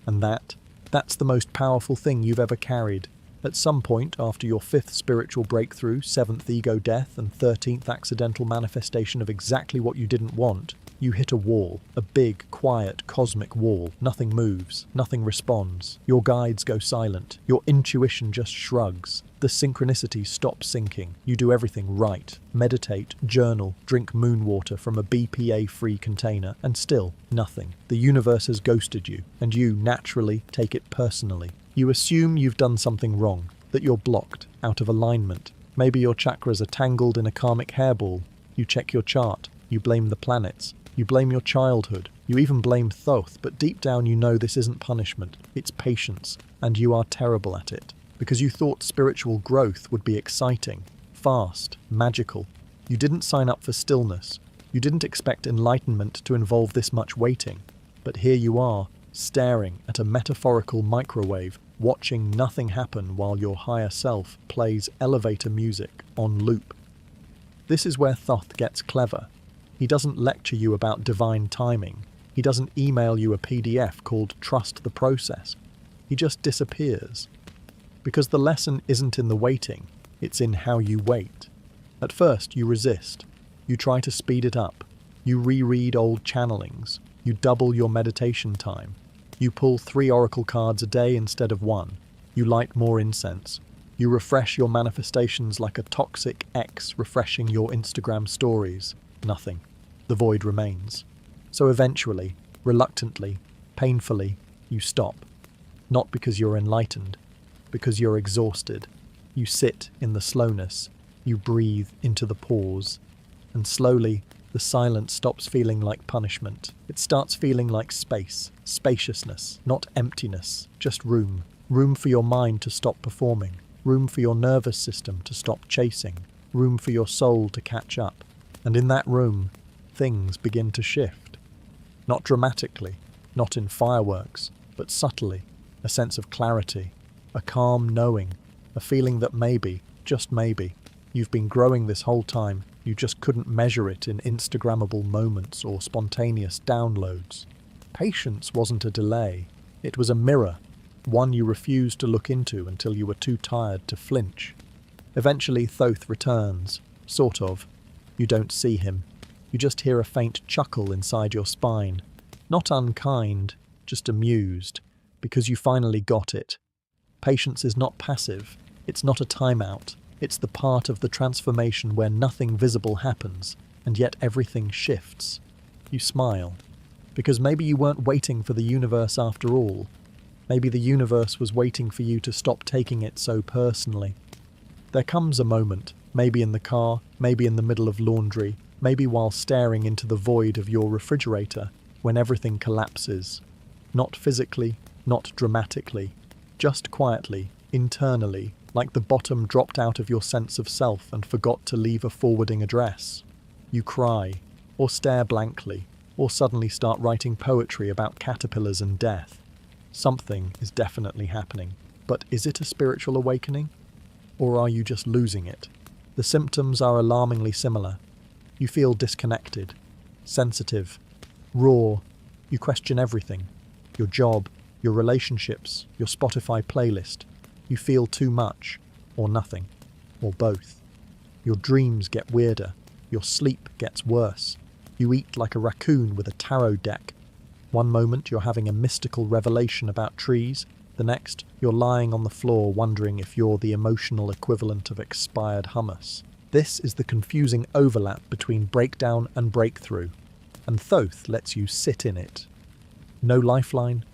And that's the most powerful thing you've ever carried. At some point, after your 5th spiritual breakthrough, 7th ego death, and 13th accidental manifestation of exactly what you didn't want, you hit a wall, a big, quiet, cosmic wall. Nothing moves, nothing responds. Your guides go silent. Your intuition just shrugs. The synchronicity stops sinking. You do everything right. Meditate, journal, drink moon water from a BPA-free container, and still nothing. The universe has ghosted you, and you, naturally, take it personally. You assume you've done something wrong, that you're blocked, out of alignment. Maybe your chakras are tangled in a karmic hairball. You check your chart. You blame the planets. You blame your childhood. You even blame Thoth, but deep down you know this isn't punishment. It's patience, and you are terrible at it. Because you thought spiritual growth would be exciting, fast, magical. You didn't sign up for stillness. You didn't expect enlightenment to involve this much waiting. But here you are, staring at a metaphorical microwave, watching nothing happen while your higher self plays elevator music on loop. This is where Thoth gets clever. He doesn't lecture you about divine timing. He doesn't email you a PDF called Trust the Process. He just disappears. Because the lesson isn't in the waiting, it's in how you wait. At first, you resist. You try to speed it up. You reread old channelings. You double your meditation time. You pull 3 oracle cards a day instead of 1. You light more incense. You refresh your manifestations like a toxic ex refreshing your Instagram stories. Nothing. The void remains. So eventually, reluctantly, painfully, you stop. Not because you're enlightened, because you're exhausted. You sit in the slowness, you breathe into the pause, and slowly the silence stops feeling like punishment. It starts feeling like space, spaciousness, not emptiness, just room. Room for your mind to stop performing, room for your nervous system to stop chasing, room for your soul to catch up. And in that room, things begin to shift. Not dramatically, not in fireworks, but subtly, a sense of clarity, a calm knowing, a feeling that maybe, just maybe, you've been growing this whole time, you just couldn't measure it in Instagrammable moments or spontaneous downloads. Patience wasn't a delay, it was a mirror, one you refused to look into until you were too tired to flinch. Eventually Thoth returns, sort of. You don't see him. You just hear a faint chuckle inside your spine. Not unkind, just amused, because you finally got it. Patience is not passive. It's not a timeout. It's the part of the transformation where nothing visible happens, and yet everything shifts. You smile. Because maybe you weren't waiting for the universe after all. Maybe the universe was waiting for you to stop taking it so personally. There comes a moment, maybe in the car, maybe in the middle of laundry, maybe while staring into the void of your refrigerator, when everything collapses. Not physically, not dramatically, just quietly, internally, like the bottom dropped out of your sense of self and forgot to leave a forwarding address. You cry, or stare blankly, or suddenly start writing poetry about caterpillars and death. Something is definitely happening. But is it a spiritual awakening? Or are you just losing it? The symptoms are alarmingly similar. You feel disconnected, sensitive, raw. You question everything. Your job, your relationships, your Spotify playlist. You feel too much, or nothing, or both. Your dreams get weirder. Your sleep gets worse. You eat like a raccoon with a tarot deck. One moment you're having a mystical revelation about trees, the next you're lying on the floor wondering if you're the emotional equivalent of expired hummus. This is the confusing overlap between breakdown and breakthrough, and Thoth lets you sit in it. No lifeline,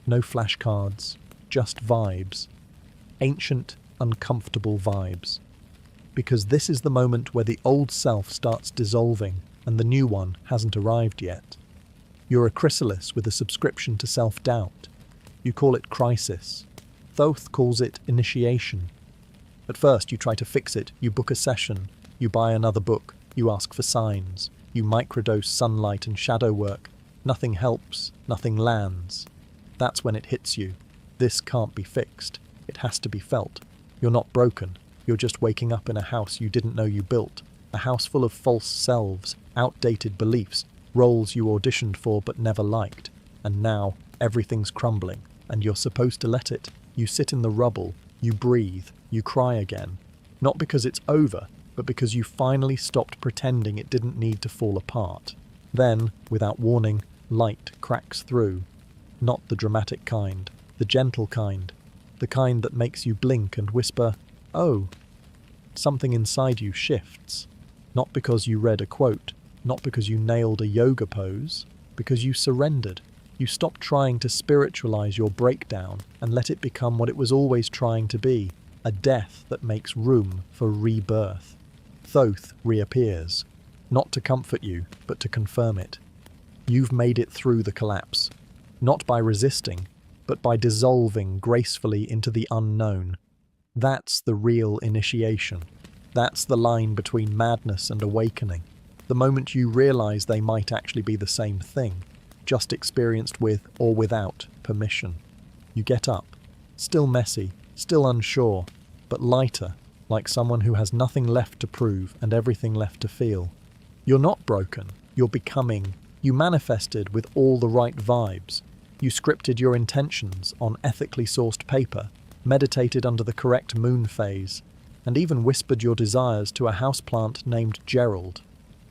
no flashcards, just vibes. Ancient, uncomfortable vibes. Because this is the moment where the old self starts dissolving and the new one hasn't arrived yet. You're a chrysalis with a subscription to self-doubt. You call it crisis. Thoth calls it initiation. At first you try to fix it, you book a session, you buy another book, you ask for signs, you microdose sunlight and shadow work. Nothing helps, nothing lands. That's when it hits you. This can't be fixed. It has to be felt. You're not broken. You're just waking up in a house you didn't know you built. A house full of false selves, outdated beliefs, roles you auditioned for but never liked. And now, everything's crumbling, and you're supposed to let it. You sit in the rubble, you breathe, you cry again. Not because it's over, but because you finally stopped pretending it didn't need to fall apart. Then, without warning, light cracks through. Not the dramatic kind, the gentle kind. The kind that makes you blink and whisper, oh, something inside you shifts. Not because you read a quote, not because you nailed a yoga pose, because you surrendered. You stopped trying to spiritualize your breakdown and let it become what it was always trying to be, a death that makes room for rebirth. Thoth reappears, not to comfort you, but to confirm it. You've made it through the collapse, not by resisting, but by dissolving gracefully into the unknown. That's the real initiation. That's the line between madness and awakening. The moment you realize they might actually be the same thing, just experienced with or without permission. You get up, still messy, still unsure, but lighter, like someone who has nothing left to prove and everything left to feel. You're not broken, you're becoming. You manifested with all the right vibes. You scripted your intentions on ethically sourced paper, meditated under the correct moon phase, and even whispered your desires to a houseplant named Gerald.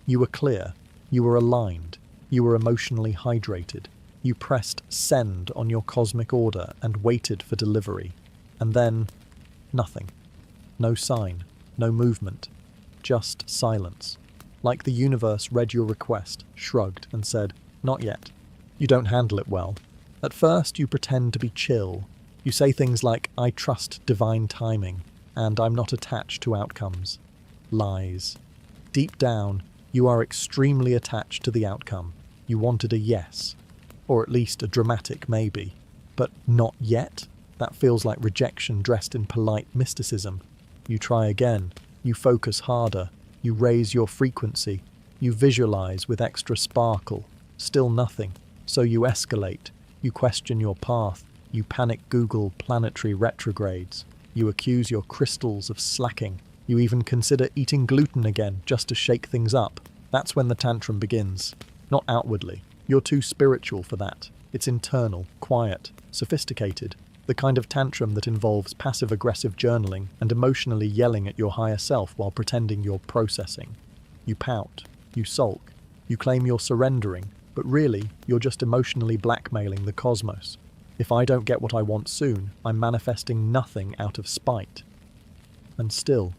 You were clear, you were aligned, you were emotionally hydrated. You pressed send on your cosmic order and waited for delivery. And then, nothing. No sign, no movement, just silence. Like the universe read your request, shrugged, and said, not yet. You don't handle it well. At first, you pretend to be chill. You say things like, I trust divine timing, and I'm not attached to outcomes. Lies. Deep down, you are extremely attached to the outcome. You wanted a yes, or at least a dramatic maybe. But not yet? That feels like rejection dressed in polite mysticism. You try again. You focus harder. You raise your frequency. You visualize with extra sparkle. Still nothing. So you escalate. You question your path. You panic Google planetary retrogrades. You accuse your crystals of slacking. You even consider eating gluten again just to shake things up. That's when the tantrum begins. Not outwardly. You're too spiritual for that. It's internal, quiet, sophisticated. The kind of tantrum that involves passive-aggressive journaling and emotionally yelling at your higher self while pretending you're processing. You pout. You sulk. You claim you're surrendering, but really, you're just emotionally blackmailing the cosmos. If I don't get what I want soon, I'm manifesting nothing out of spite. And still,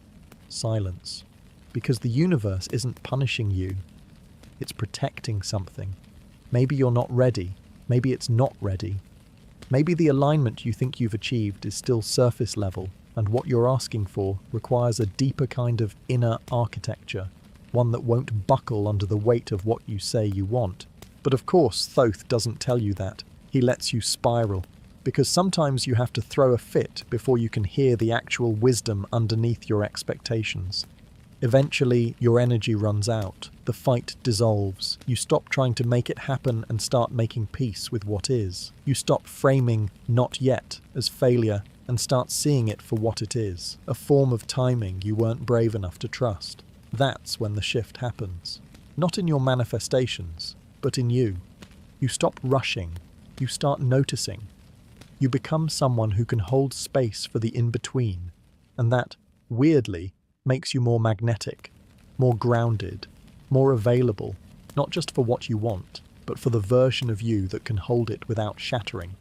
silence. Because the universe isn't punishing you. It's protecting something. Maybe you're not ready. Maybe it's not ready. Maybe the alignment you think you've achieved is still surface level, and what you're asking for requires a deeper kind of inner architecture, one that won't buckle under the weight of what you say you want. But of course, Thoth doesn't tell you that. He lets you spiral, because sometimes you have to throw a fit before you can hear the actual wisdom underneath your expectations. Eventually, your energy runs out. The fight dissolves. You stop trying to make it happen and start making peace with what is. You stop framing "not yet" as failure and start seeing it for what it is, a form of timing you weren't brave enough to trust. That's when the shift happens. Not in your manifestations, but in you. You stop rushing. You start noticing. You become someone who can hold space for the in-between, and that, weirdly, makes you more magnetic, more grounded, more available, not just for what you want, but for the version of you that can hold it without shattering.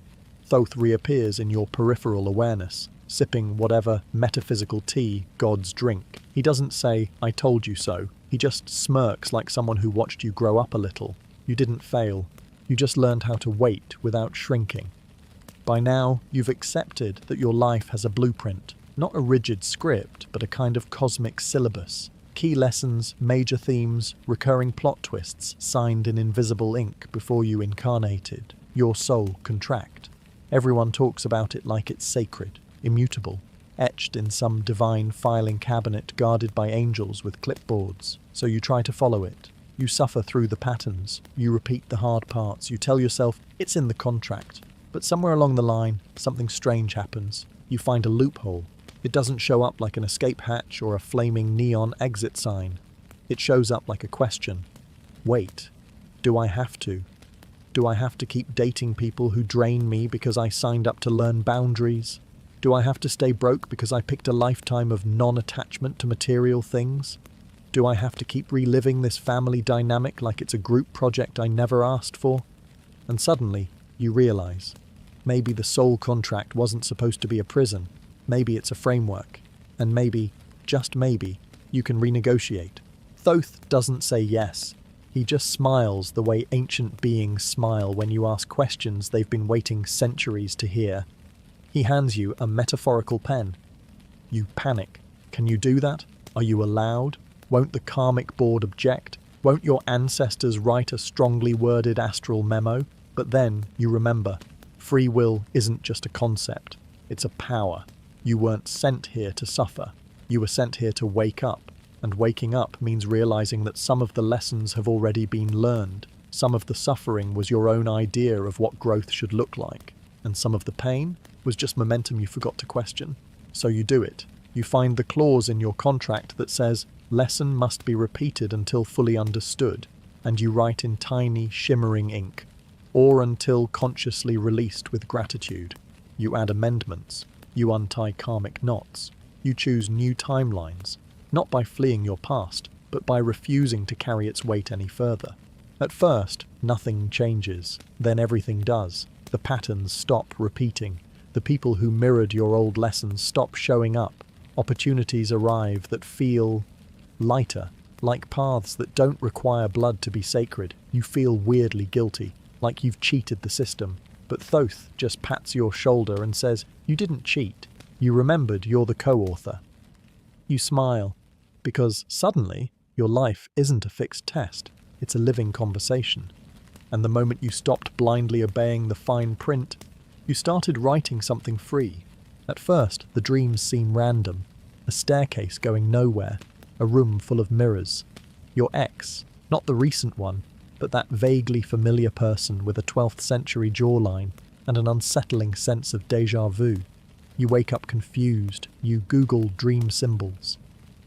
Thoth reappears in your peripheral awareness, sipping whatever metaphysical tea gods drink. He doesn't say, I told you so. He just smirks like someone who watched you grow up a little. You didn't fail. You just learned how to wait without shrinking. By now, you've accepted that your life has a blueprint. Not a rigid script, but a kind of cosmic syllabus. Key lessons, major themes, recurring plot twists signed in invisible ink before you incarnated. Your soul contract. Everyone talks about it like it's sacred, immutable, etched in some divine filing cabinet guarded by angels with clipboards. So you try to follow it. You suffer through the patterns. You repeat the hard parts. You tell yourself, it's in the contract. But somewhere along the line, something strange happens. You find a loophole. It doesn't show up like an escape hatch or a flaming neon exit sign. It shows up like a question. Wait, do I have to? Do I have to keep dating people who drain me because I signed up to learn boundaries? Do I have to stay broke because I picked a lifetime of non-attachment to material things? Do I have to keep reliving this family dynamic like it's a group project I never asked for? And suddenly, you realize, maybe the soul contract wasn't supposed to be a prison. Maybe it's a framework. and maybe, just maybe, you can renegotiate. Thoth doesn't say yes. He just smiles the way ancient beings smile when you ask questions they've been waiting centuries to hear. He hands you a metaphorical pen. You panic. Can you do that? Are you allowed? Won't the karmic board object? Won't your ancestors write a strongly worded astral memo? But then you remember, free will isn't just a concept. It's a power. You weren't sent here to suffer. You were sent here to wake up. And waking up means realizing that some of the lessons have already been learned. Some of the suffering was your own idea of what growth should look like. And some of the pain was just momentum you forgot to question. So you do it. You find the clause in your contract that says, lesson must be repeated until fully understood. And you write in tiny, shimmering ink. Or until consciously released with gratitude. You add amendments. You untie karmic knots. You choose new timelines. Not by fleeing your past, but by refusing to carry its weight any further. At first, nothing changes. Then everything does. The patterns stop repeating. The people who mirrored your old lessons stop showing up. Opportunities arrive that feel lighter, like paths that don't require blood to be sacred. You feel weirdly guilty, like you've cheated the system. But Thoth just pats your shoulder and says, you didn't cheat. You remembered you're the co-author. You smile. Because suddenly, your life isn't a fixed test, it's a living conversation. And the moment you stopped blindly obeying the fine print, you started writing something free. At first, the dreams seem random. A staircase going nowhere, a room full of mirrors. Your ex, not the recent one, but that vaguely familiar person with a 12th century jawline and an unsettling sense of déjà vu. You wake up confused, you Google dream symbols.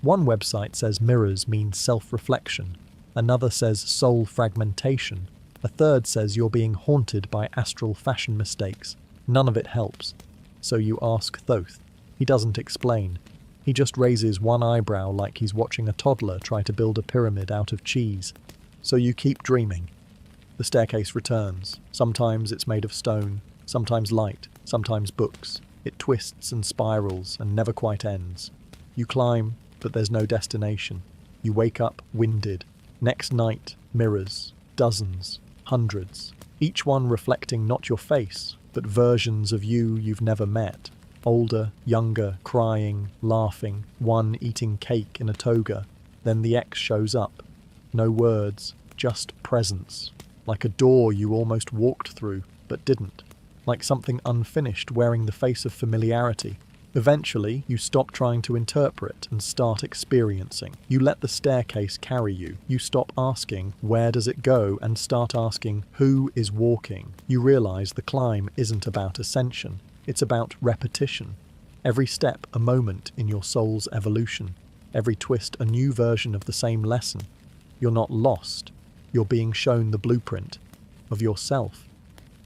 One website says mirrors mean self-reflection, another says soul fragmentation, a third says you're being haunted by astral fashion mistakes. None of it helps. So you ask Thoth. He doesn't explain. He just raises one eyebrow like he's watching a toddler try to build a pyramid out of cheese. So you keep dreaming. The staircase returns. Sometimes it's made of stone, sometimes light, sometimes books. It twists and spirals and never quite ends. You climb, but there's no destination. You wake up winded. Next night, mirrors. Dozens. Hundreds. Each one reflecting not your face, but versions of you you've never met. Older, younger, crying, laughing, one eating cake in a toga. Then the ex shows up. No words, just presence. Like a door you almost walked through, but didn't. Like something unfinished wearing the face of familiarity. Eventually, you stop trying to interpret and start experiencing. You let the staircase carry you. You stop asking, where does it go, and start asking, who is walking? You realize the climb isn't about ascension. It's about repetition. Every step a moment in your soul's evolution. Every twist a new version of the same lesson. You're not lost. You're being shown the blueprint of yourself.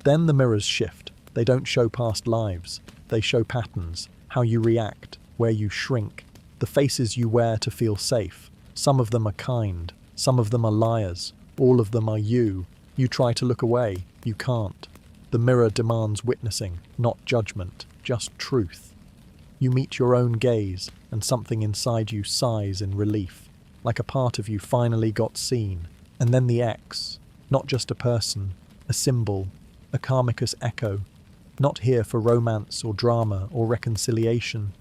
Then the mirrors shift. They don't show past lives. They show patterns. How you react, where you shrink, the faces you wear to feel safe. Some of them are kind, some of them are liars, all of them are you. You try to look away, you can't. The mirror demands witnessing, not judgment, just truth. You meet your own gaze, and something inside you sighs in relief, like a part of you finally got seen. And then the X, not just a person, a symbol, a karmicus echo. Not here for romance or drama or reconciliation,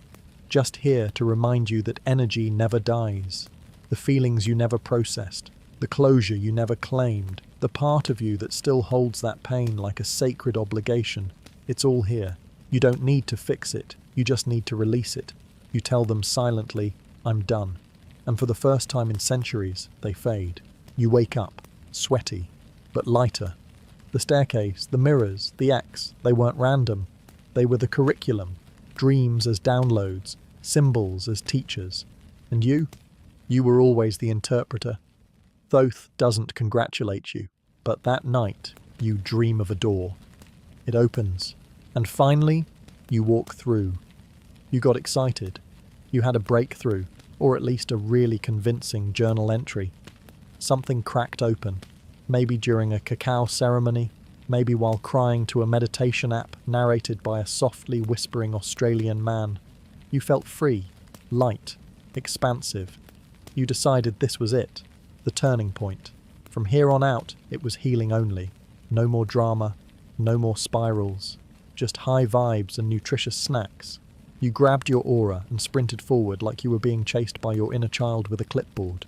just here to remind you that energy never dies, the feelings you never processed, the closure you never claimed, the part of you that still holds that pain like a sacred obligation. It's all here. You don't need to fix it, you just need to release it. You tell them silently, I'm done. And for the first time in centuries, they fade. You wake up, sweaty, but lighter. The staircase, the mirrors, the X, they weren't random. They were the curriculum, dreams as downloads, symbols as teachers. And you were always the interpreter. Thoth doesn't congratulate you, but that night you dream of a door. It opens, and finally you walk through. You got excited. You had a breakthrough, or at least a really convincing journal entry. Something cracked open. Maybe during a cacao ceremony, maybe while crying to a meditation app narrated by a softly whispering Australian man. You felt free. light, expansive. You decided this was it, the turning point. From here on out, it was healing only. No more drama, no more spirals, just high vibes and nutritious snacks. You grabbed your aura and sprinted forward like you were being chased by your inner child with a clipboard.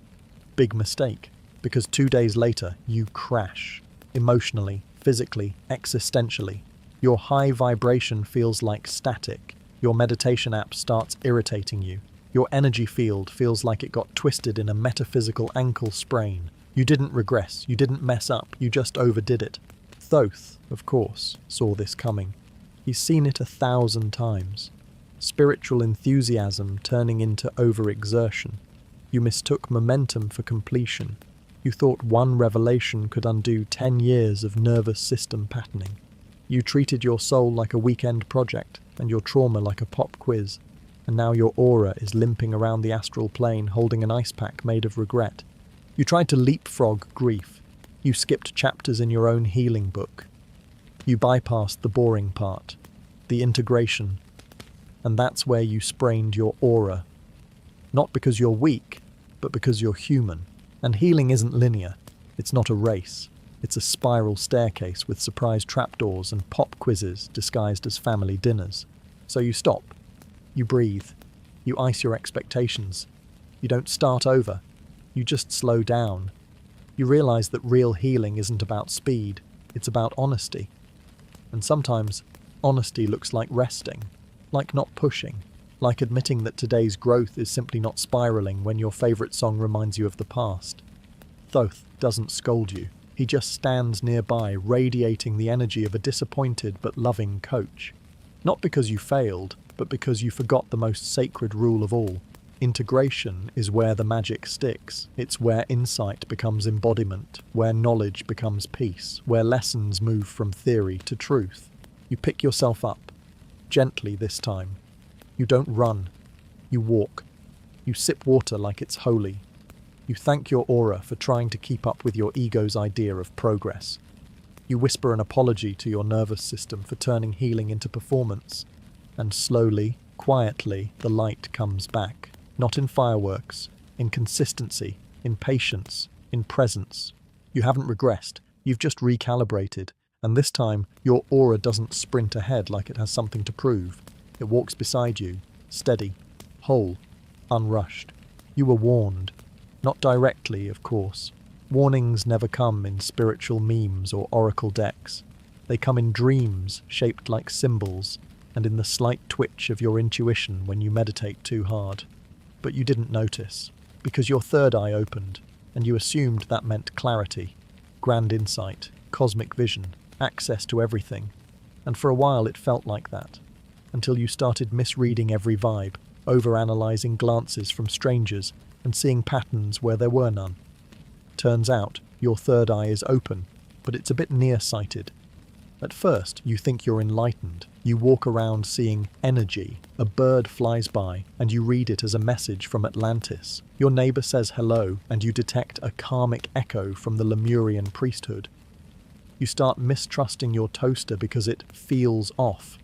Big mistake, because 2 days later, you crash. Emotionally, physically, existentially. Your high vibration feels like static. Your meditation app starts irritating you. Your energy field feels like it got twisted in a metaphysical ankle sprain. You didn't regress, you didn't mess up, you just overdid it. Thoth, of course, saw this coming. He's seen it 1,000 times. Spiritual enthusiasm turning into overexertion. You mistook momentum for completion. You thought one revelation could undo 10 years of nervous system patterning. You treated your soul like a weekend project and your trauma like a pop quiz. And now your aura is limping around the astral plane holding an ice pack made of regret. You tried to leapfrog grief. You skipped chapters in your own healing book. You bypassed the boring part, the integration. And that's where you sprained your aura. Not because you're weak, but because you're human. And healing isn't linear. It's not a race. It's a spiral staircase with surprise trapdoors and pop quizzes disguised as family dinners. So you stop. You breathe. You ice your expectations. You don't start over. You just slow down. You realize that real healing isn't about speed. It's about honesty. And sometimes, honesty looks like resting. Like not pushing. Like admitting that today's growth is simply not spiraling when your favorite song reminds you of the past. Thoth doesn't scold you. He just stands nearby, radiating the energy of a disappointed but loving coach. Not because you failed, but because you forgot the most sacred rule of all. Integration is where the magic sticks. It's where insight becomes embodiment, where knowledge becomes peace, where lessons move from theory to truth. You pick yourself up, gently this time. You don't run. You walk. You sip water like it's holy. You thank your aura for trying to keep up with your ego's idea of progress. You whisper an apology to your nervous system for turning healing into performance. And slowly, quietly, the light comes back. Not in fireworks, in consistency, in patience, in presence. You haven't regressed. You've just recalibrated. And this time, your aura doesn't sprint ahead like it has something to prove. It walks beside you, steady, whole, unrushed. You were warned. Not directly, of course. Warnings never come in spiritual memes or oracle decks. They come in dreams shaped like symbols, and in the slight twitch of your intuition when you meditate too hard. But you didn't notice, because your third eye opened, and you assumed that meant clarity, grand insight, cosmic vision, access to everything. And for a while it felt like that. Until you started misreading every vibe, overanalyzing glances from strangers, and seeing patterns where there were none. Turns out, your third eye is open, but it's a bit nearsighted. At first, you think you're enlightened. You walk around seeing energy. A bird flies by, and you read it as a message from Atlantis. Your neighbor says hello, and you detect a karmic echo from the Lemurian priesthood. You start mistrusting your toaster because it feels off.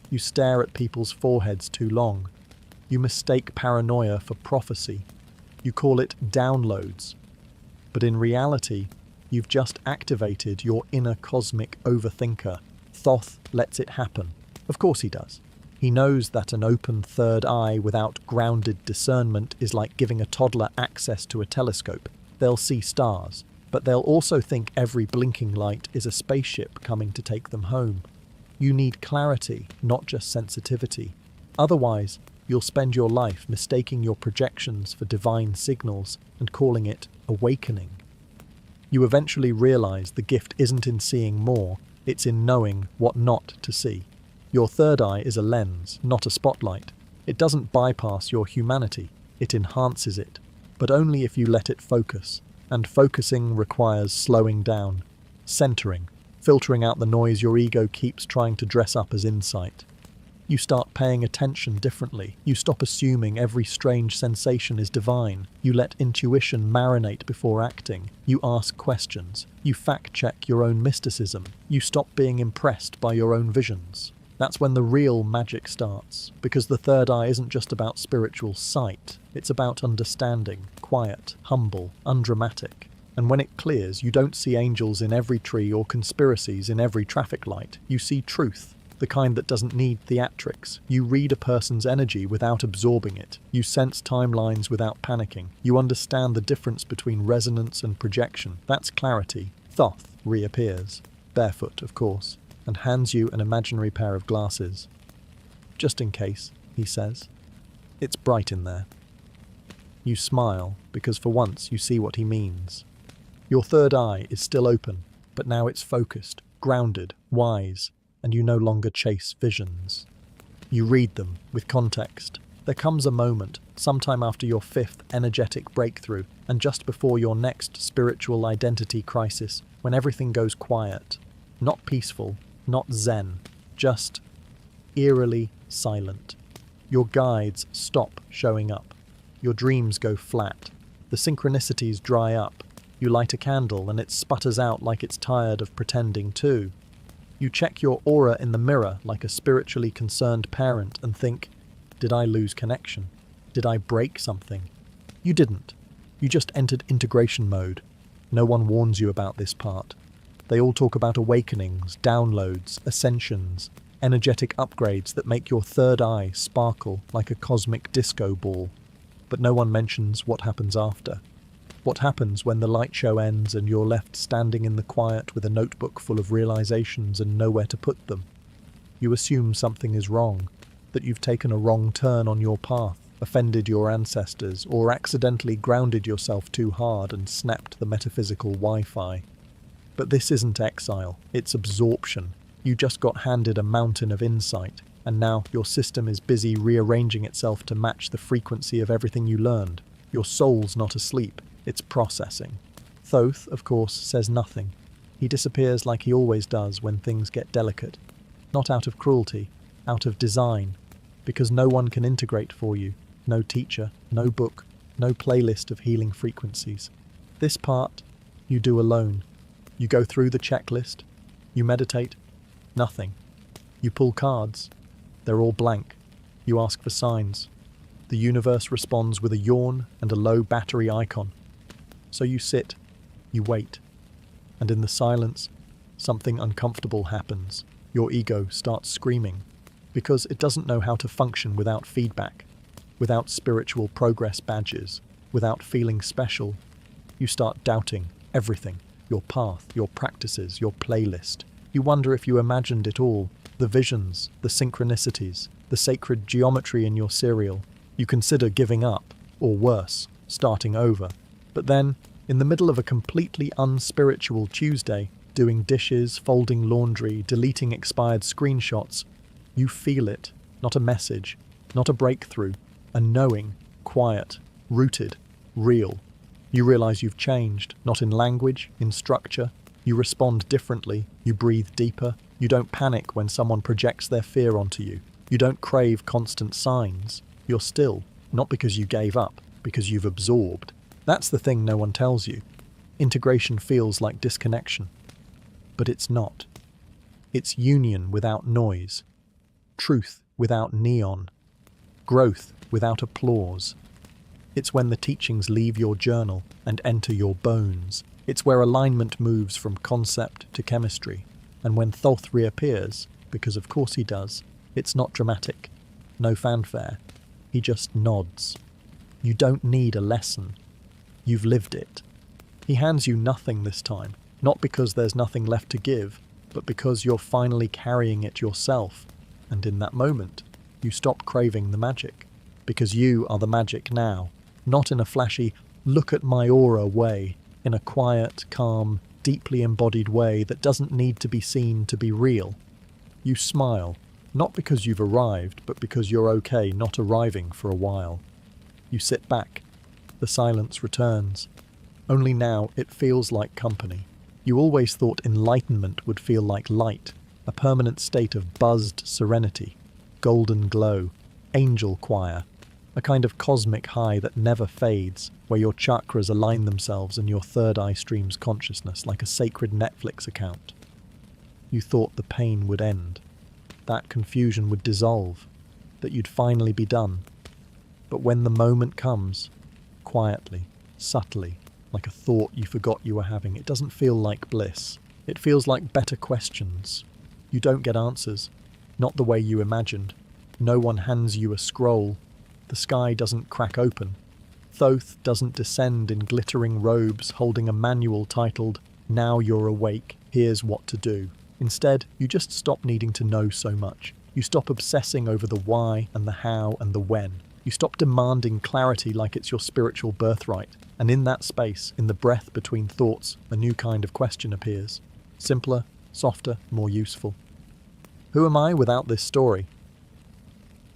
You stare at people's foreheads too long. You mistake paranoia for prophecy. You call it downloads. But in reality, you've just activated your inner cosmic overthinker. Thoth lets it happen. Of course he does. He knows that an open third eye without grounded discernment is like giving a toddler access to a telescope. They'll see stars, but they'll also think every blinking light is a spaceship coming to take them home. You need clarity, not just sensitivity. Otherwise, you'll spend your life mistaking your projections for divine signals and calling it awakening. You eventually realize the gift isn't in seeing more, it's in knowing what not to see. Your third eye is a lens, not a spotlight. It doesn't bypass your humanity, it enhances it, but only if you let it focus. And focusing requires slowing down, centering, filtering out the noise your ego keeps trying to dress up as insight. You start paying attention differently. You stop assuming every strange sensation is divine. You let intuition marinate before acting. You ask questions. You fact-check your own mysticism. You stop being impressed by your own visions. That's when the real magic starts, because the third eye isn't just about spiritual sight, it's about understanding, quiet, humble, undramatic. And when it clears, you don't see angels in every tree or conspiracies in every traffic light. You see truth, the kind that doesn't need theatrics. You read a person's energy without absorbing it. You sense timelines without panicking. You understand the difference between resonance and projection. That's clarity. Thoth reappears, barefoot, of course, and hands you an imaginary pair of glasses. Just in case, he says. It's bright in there. You smile, because for once you see what he means. Your third eye is still open, but now it's focused, grounded, wise, and you no longer chase visions. You read them with context. There comes a moment, sometime after your fifth energetic breakthrough, and just before your next spiritual identity crisis, when everything goes quiet. Not peaceful, not zen, just eerily silent. Your guides stop showing up. Your dreams go flat. The synchronicities dry up. You light a candle and it sputters out like it's tired of pretending too. You check your aura in the mirror like a spiritually concerned parent and think, did I lose connection? Did I break something? You didn't. You just entered integration mode. No one warns you about this part. They all talk about awakenings, downloads, ascensions, energetic upgrades that make your third eye sparkle like a cosmic disco ball. But no one mentions what happens after. What happens when the light show ends and you're left standing in the quiet with a notebook full of realizations and nowhere to put them? You assume something is wrong, that you've taken a wrong turn on your path, offended your ancestors, or accidentally grounded yourself too hard and snapped the metaphysical Wi-Fi. But this isn't exile, it's absorption. You just got handed a mountain of insight, and now your system is busy rearranging itself to match the frequency of everything you learned. Your soul's not asleep. It's processing. Thoth, of course, says nothing. He disappears like he always does when things get delicate. Not out of cruelty, out of design. Because no one can integrate for you. No teacher, no book, no playlist of healing frequencies. This part, you do alone. You go through the checklist. You meditate. Nothing. You pull cards. They're all blank. You ask for signs. The universe responds with a yawn and a low battery icon. So you sit, you wait, and in the silence, something uncomfortable happens. Your ego starts screaming, because it doesn't know how to function without feedback, without spiritual progress badges, without feeling special. You start doubting everything, your path, your practices, your playlist. You wonder if you imagined it all, the visions, the synchronicities, the sacred geometry in your cereal. You consider giving up, or worse, starting over. But then, in the middle of a completely unspiritual Tuesday, doing dishes, folding laundry, deleting expired screenshots, you feel it, not a message, not a breakthrough, a knowing, quiet, rooted, real. You realize you've changed, not in language, in structure. You respond differently, you breathe deeper, you don't panic when someone projects their fear onto you. You don't crave constant signs. You're still, not because you gave up, because you've absorbed. That's the thing no one tells you. Integration feels like disconnection. But it's not. It's union without noise. Truth without neon. Growth without applause. It's when the teachings leave your journal and enter your bones. It's where alignment moves from concept to chemistry. And when Thoth reappears, because of course he does, it's not dramatic. No fanfare. He just nods. You don't need a lesson. You've lived it. He hands you nothing this time, not because there's nothing left to give, but because you're finally carrying it yourself. And in that moment, you stop craving the magic. Because you are the magic now, not in a flashy, look at my aura way, in a quiet, calm, deeply embodied way that doesn't need to be seen to be real. You smile, not because you've arrived, but because you're okay not arriving for a while. You sit back. The silence returns. Only now it feels like company. You always thought enlightenment would feel like light, a permanent state of buzzed serenity, golden glow, angel choir, a kind of cosmic high that never fades, where your chakras align themselves and your third eye streams consciousness like a sacred Netflix account. You thought the pain would end. that confusion would dissolve, that you'd finally be done. But when the moment comes, quietly, subtly, like a thought you forgot you were having, it doesn't feel like bliss. It feels like better questions. You don't get answers, not the way you imagined. No one hands you a scroll. The sky doesn't crack open. Thoth doesn't descend in glittering robes holding a manual titled, "Now you're awake, here's what to do." Instead, you just stop needing to know so much. You stop obsessing over the why and the how and the when. You stop demanding clarity like it's your spiritual birthright. And in that space, in the breath between thoughts, a new kind of question appears. Simpler, softer, more useful. Who am I without this story?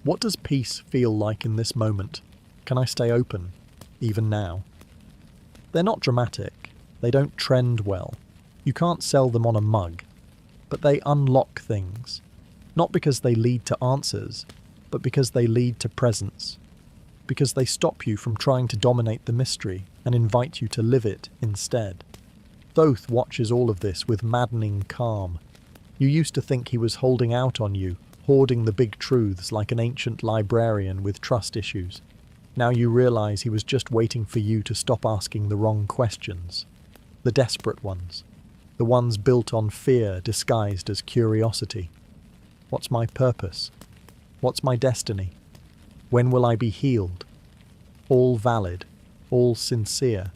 What does peace feel like in this moment? Can I stay open, even now? They're not dramatic. They don't trend well. You can't sell them on a mug. But they unlock things. Not because they lead to answers, but because they lead to presence. Because they stop you from trying to dominate the mystery and invite you to live it instead. Thoth watches all of this with maddening calm. You used to think he was holding out on you, hoarding the big truths like an ancient librarian with trust issues. Now you realize he was just waiting for you to stop asking the wrong questions. The desperate ones. The ones built on fear disguised as curiosity. What's my purpose? What's my destiny? When will I be healed? All valid, all sincere,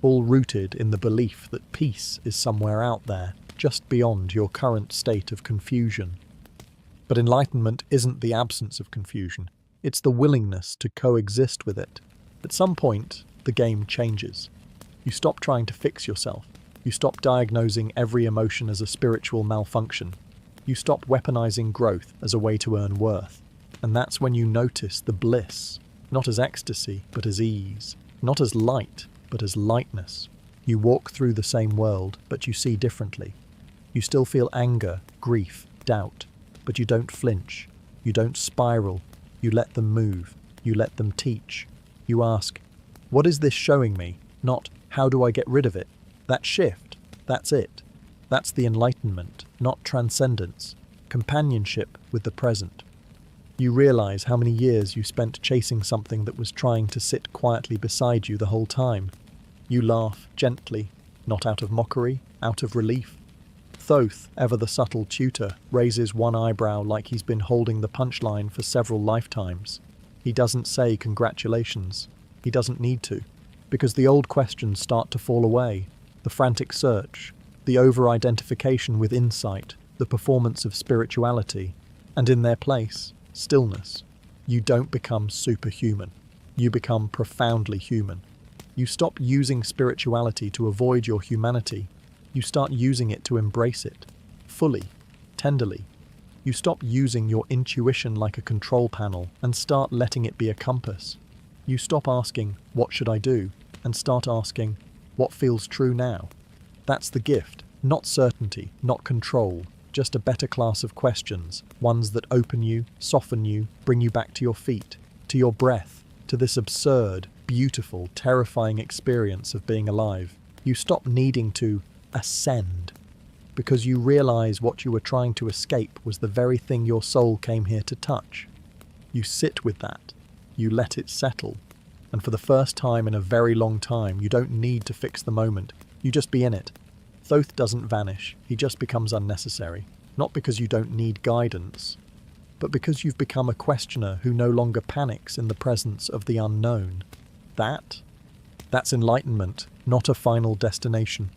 all rooted in the belief that peace is somewhere out there, just beyond your current state of confusion. But enlightenment isn't the absence of confusion. It's the willingness to coexist with it. At some point, the game changes. You stop trying to fix yourself. You stop diagnosing every emotion as a spiritual malfunction. You stop weaponizing growth as a way to earn worth. And that's when you notice the bliss, not as ecstasy, but as ease. Not as light, but as lightness. You walk through the same world, but you see differently. You still feel anger, grief, doubt, but you don't flinch. You don't spiral. You let them move. You let them teach. You ask, what is this showing me? Not, how do I get rid of it? That shift, that's it. That's the enlightenment, not transcendence. Companionship with the present. You realize how many years you spent chasing something that was trying to sit quietly beside you the whole time. You laugh gently, not out of mockery, out of relief. Thoth, ever the subtle tutor, raises one eyebrow like he's been holding the punchline for several lifetimes. He doesn't say congratulations. He doesn't need to, because the old questions start to fall away. The frantic search, the over-identification with insight, the performance of spirituality, and in their place, stillness. You don't become superhuman. You become profoundly human. You stop using spirituality to avoid your humanity. You start using it to embrace it, fully, tenderly. You stop using your intuition like a control panel and start letting it be a compass. You stop asking, what should I do? And start asking, what feels true now? That's the gift, not certainty, not control, just a better class of questions, ones that open you, soften you, bring you back to your feet, to your breath, to this absurd, beautiful, terrifying experience of being alive. You stop needing to ascend, because you realize what you were trying to escape was the very thing your soul came here to touch. You sit with that. You let it settle. And for the first time in a very long time, you don't need to fix the moment. You just be in it. Thoth doesn't vanish. He just becomes unnecessary. Not because you don't need guidance, but because you've become a questioner who no longer panics in the presence of the unknown. That's enlightenment, not a final destination.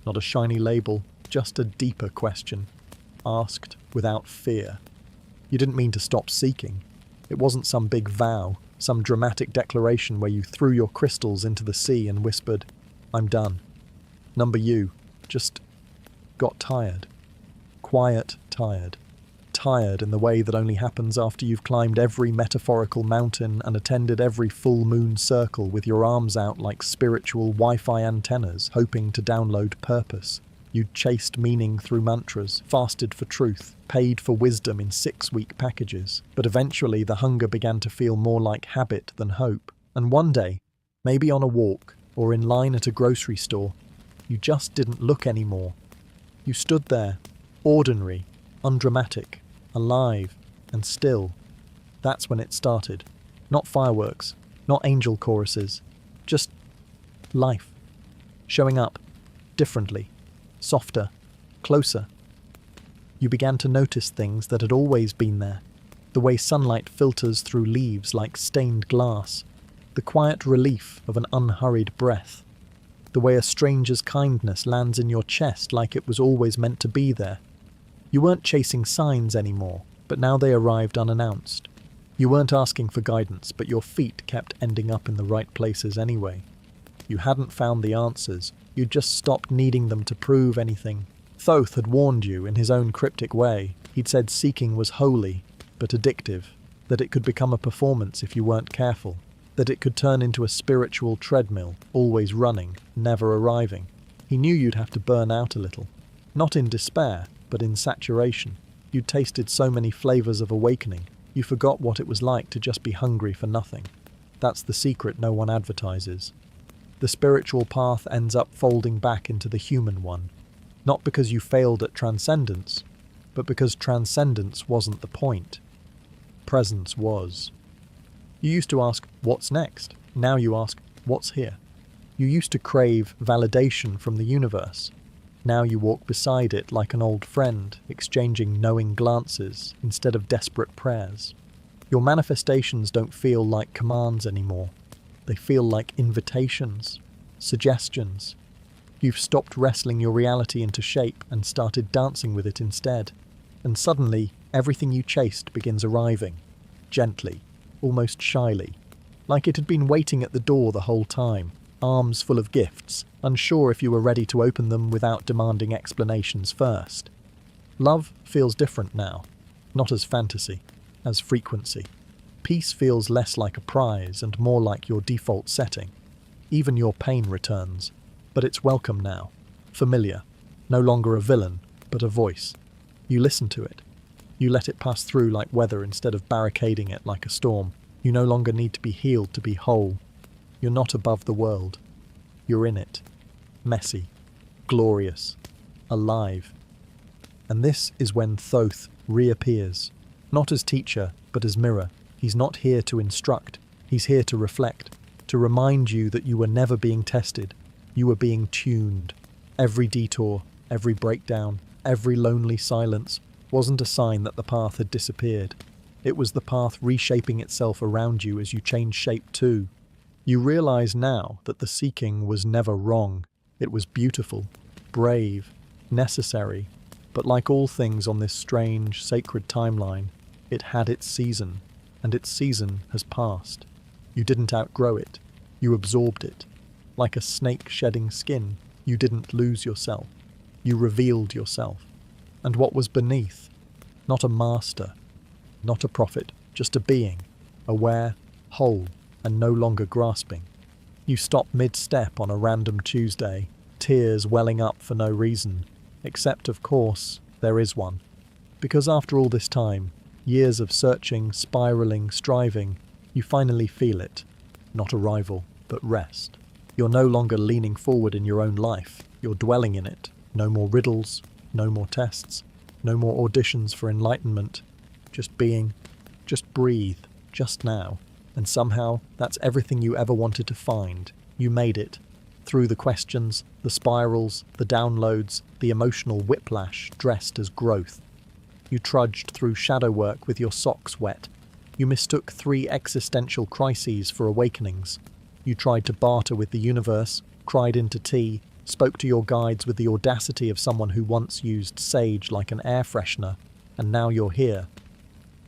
Not a shiny label, just a deeper question, asked without fear. You didn't mean to stop seeking. It wasn't some big vow, some dramatic declaration where you threw your crystals into the sea and whispered, I'm done. Number you just got tired. Quiet tired. Tired in the way that only happens after you've climbed every metaphorical mountain and attended every full moon circle with your arms out like spiritual Wi-Fi antennas, hoping to download purpose. You'd chased meaning through mantras, fasted for truth, paid for wisdom in 6-week packages. But eventually the hunger began to feel more like habit than hope. And one day, maybe on a walk or in line at a grocery store, you just didn't look anymore. You stood there, ordinary, undramatic, alive, and still. That's when it started. Not fireworks, not angel choruses, just life. Showing up, differently, softer, closer. You began to notice things that had always been there. The way sunlight filters through leaves like stained glass. The quiet relief of an unhurried breath. The way a stranger's kindness lands in your chest like it was always meant to be there. You weren't chasing signs anymore, but now they arrived unannounced. You weren't asking for guidance, but your feet kept ending up in the right places anyway. You hadn't found the answers, you'd just stopped needing them to prove anything. Thoth had warned you in his own cryptic way. He'd said seeking was holy, but addictive, that it could become a performance if you weren't careful, that it could turn into a spiritual treadmill, always running, never arriving. He knew you'd have to burn out a little. Not in despair, but in saturation. You'd tasted so many flavors of awakening, you forgot what it was like to just be hungry for nothing. That's the secret no one advertises. The spiritual path ends up folding back into the human one. Not because you failed at transcendence, but because transcendence wasn't the point. Presence was. You used to ask, what's next? Now you ask, what's here? You used to crave validation from the universe. Now you walk beside it like an old friend, exchanging knowing glances instead of desperate prayers. Your manifestations don't feel like commands anymore. They feel like invitations, suggestions. You've stopped wrestling your reality into shape and started dancing with it instead. And suddenly, everything you chased begins arriving. Gently, almost shyly. Like it had been waiting at the door the whole time, arms full of gifts, unsure if you were ready to open them without demanding explanations first. Love feels different now, not as fantasy, as frequency. Peace feels less like a prize and more like your default setting. Even your pain returns, but it's welcome now, familiar, no longer a villain, but a voice. You listen to it. You let it pass through like weather instead of barricading it like a storm. You no longer need to be healed to be whole. You're not above the world. You're in it. Messy, glorious, alive. And this is when Thoth reappears, not as teacher, but as mirror. He's not here to instruct. He's here to reflect, to remind you that you were never being tested. You were being tuned. Every detour, every breakdown, every lonely silence wasn't a sign that the path had disappeared. It was the path reshaping itself around you as you changed shape too. You realize now that the seeking was never wrong. It was beautiful, brave, necessary. But like all things on this strange, sacred timeline, it had its season, and its season has passed. You didn't outgrow it. You absorbed it. Like a snake shedding skin, you didn't lose yourself. You revealed yourself. And what was beneath? Not a master, not a prophet, just a being, aware, whole, and no longer grasping. You stop mid-step on a random Tuesday, tears welling up for no reason, except, of course, there is one. Because after all this time, years of searching, spiraling, striving, you finally feel it. Not arrival, but rest. You're no longer leaning forward in your own life. You're dwelling in it. No more riddles, no more tests, no more auditions for enlightenment. Just being, just breathe, just now. And somehow, that's everything you ever wanted to find. You made it. Through the questions, the spirals, the downloads, the emotional whiplash dressed as growth. You trudged through shadow work with your socks wet. You mistook 3 existential crises for awakenings. You tried to barter with the universe, cried into tea, spoke to your guides with the audacity of someone who once used sage like an air freshener, and now you're here.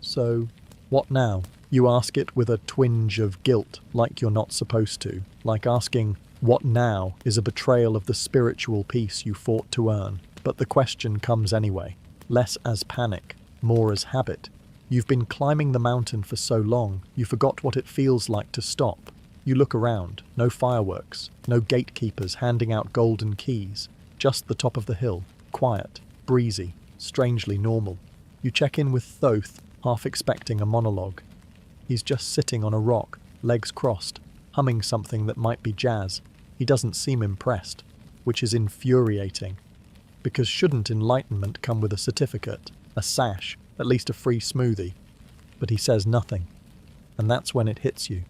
So, what now? You ask it with a twinge of guilt, like you're not supposed to. Like asking, what now is a betrayal of the spiritual peace you fought to earn. But the question comes anyway. Less as panic, more as habit. You've been climbing the mountain for so long, you forgot what it feels like to stop. You look around, no fireworks, no gatekeepers handing out golden keys, just the top of the hill, quiet, breezy, strangely normal. You check in with Thoth, half expecting a monologue. He's just sitting on a rock, legs crossed, humming something that might be jazz. He doesn't seem impressed, which is infuriating. Because shouldn't enlightenment come with a certificate, a sash, at least a free smoothie. But he says nothing. And that's when it hits you.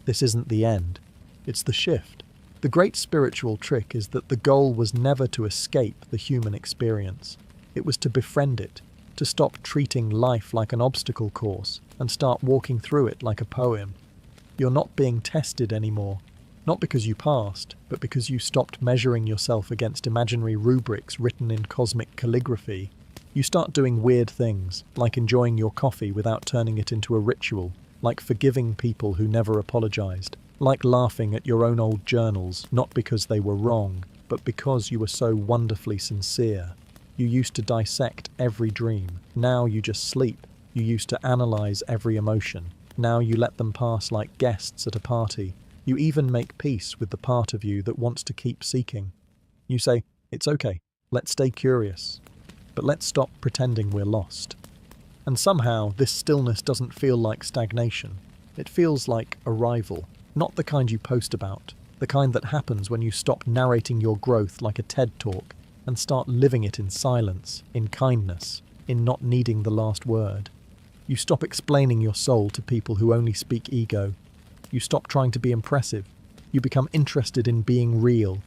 This isn't the end. It's the shift. The great spiritual trick is that the goal was never to escape the human experience. It was to befriend it, to stop treating life like an obstacle course and start walking through it like a poem. You're not being tested anymore. Not because you passed, but because you stopped measuring yourself against imaginary rubrics written in cosmic calligraphy. You start doing weird things, like enjoying your coffee without turning it into a ritual, like forgiving people who never apologized, like laughing at your own old journals, not because they were wrong, but because you were so wonderfully sincere. You used to dissect every dream. Now you just sleep. You used to analyze every emotion. Now you let them pass like guests at a party. You even make peace with the part of you that wants to keep seeking. You say, it's okay, let's stay curious, but let's stop pretending we're lost. And somehow this stillness doesn't feel like stagnation. It feels like arrival, not the kind you post about, the kind that happens when you stop narrating your growth like a TED talk and start living it in silence, in kindness, in not needing the last word. You stop explaining your soul to people who only speak ego. You stop trying to be impressive. You become interested in being real.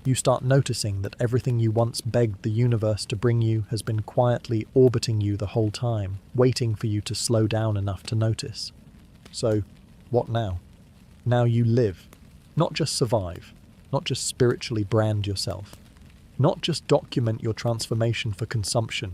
You start noticing that everything you once begged the universe to bring you has been quietly orbiting you the whole time, waiting for you to slow down enough to notice. So, what now? Now you live. Not just survive. Not just spiritually brand yourself. Not just document your transformation for consumption.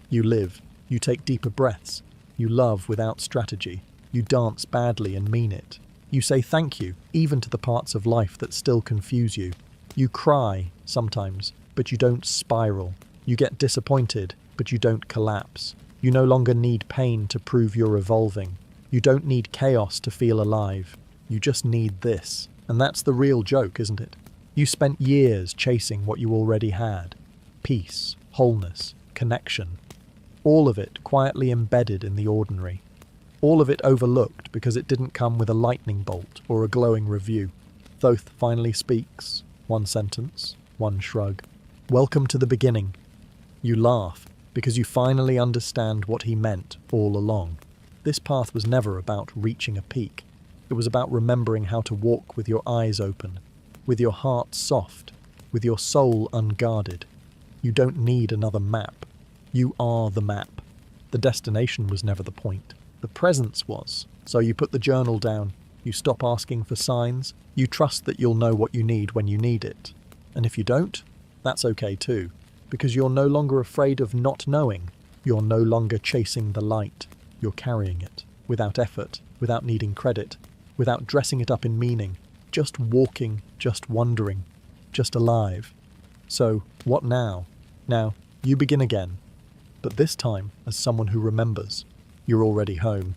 You live. You take deeper breaths. You love without strategy. You dance badly and mean it. You say thank you, even to the parts of life that still confuse you. You cry, sometimes, but you don't spiral. You get disappointed, but you don't collapse. You no longer need pain to prove you're evolving. You don't need chaos to feel alive. You just need this. And that's the real joke, isn't it? You spent years chasing what you already had. Peace, wholeness, connection. All of it quietly embedded in the ordinary. All of it overlooked because it didn't come with a lightning bolt or a glowing review. Thoth finally speaks. One sentence, one shrug. Welcome to the beginning. You laugh because you finally understand what he meant all along. This path was never about reaching a peak. It was about remembering how to walk with your eyes open, with your heart soft, with your soul unguarded. You don't need another map. You are the map. The destination was never the point. The presence was. So you put the journal down. You stop asking for signs. You trust that you'll know what you need when you need it. And if you don't, that's okay too, because you're no longer afraid of not knowing. You're no longer chasing the light. You're carrying it, without effort, without needing credit, without dressing it up in meaning, just walking, just wondering, just alive. So, what now? Now, you begin again, but this time as someone who remembers. You're already home.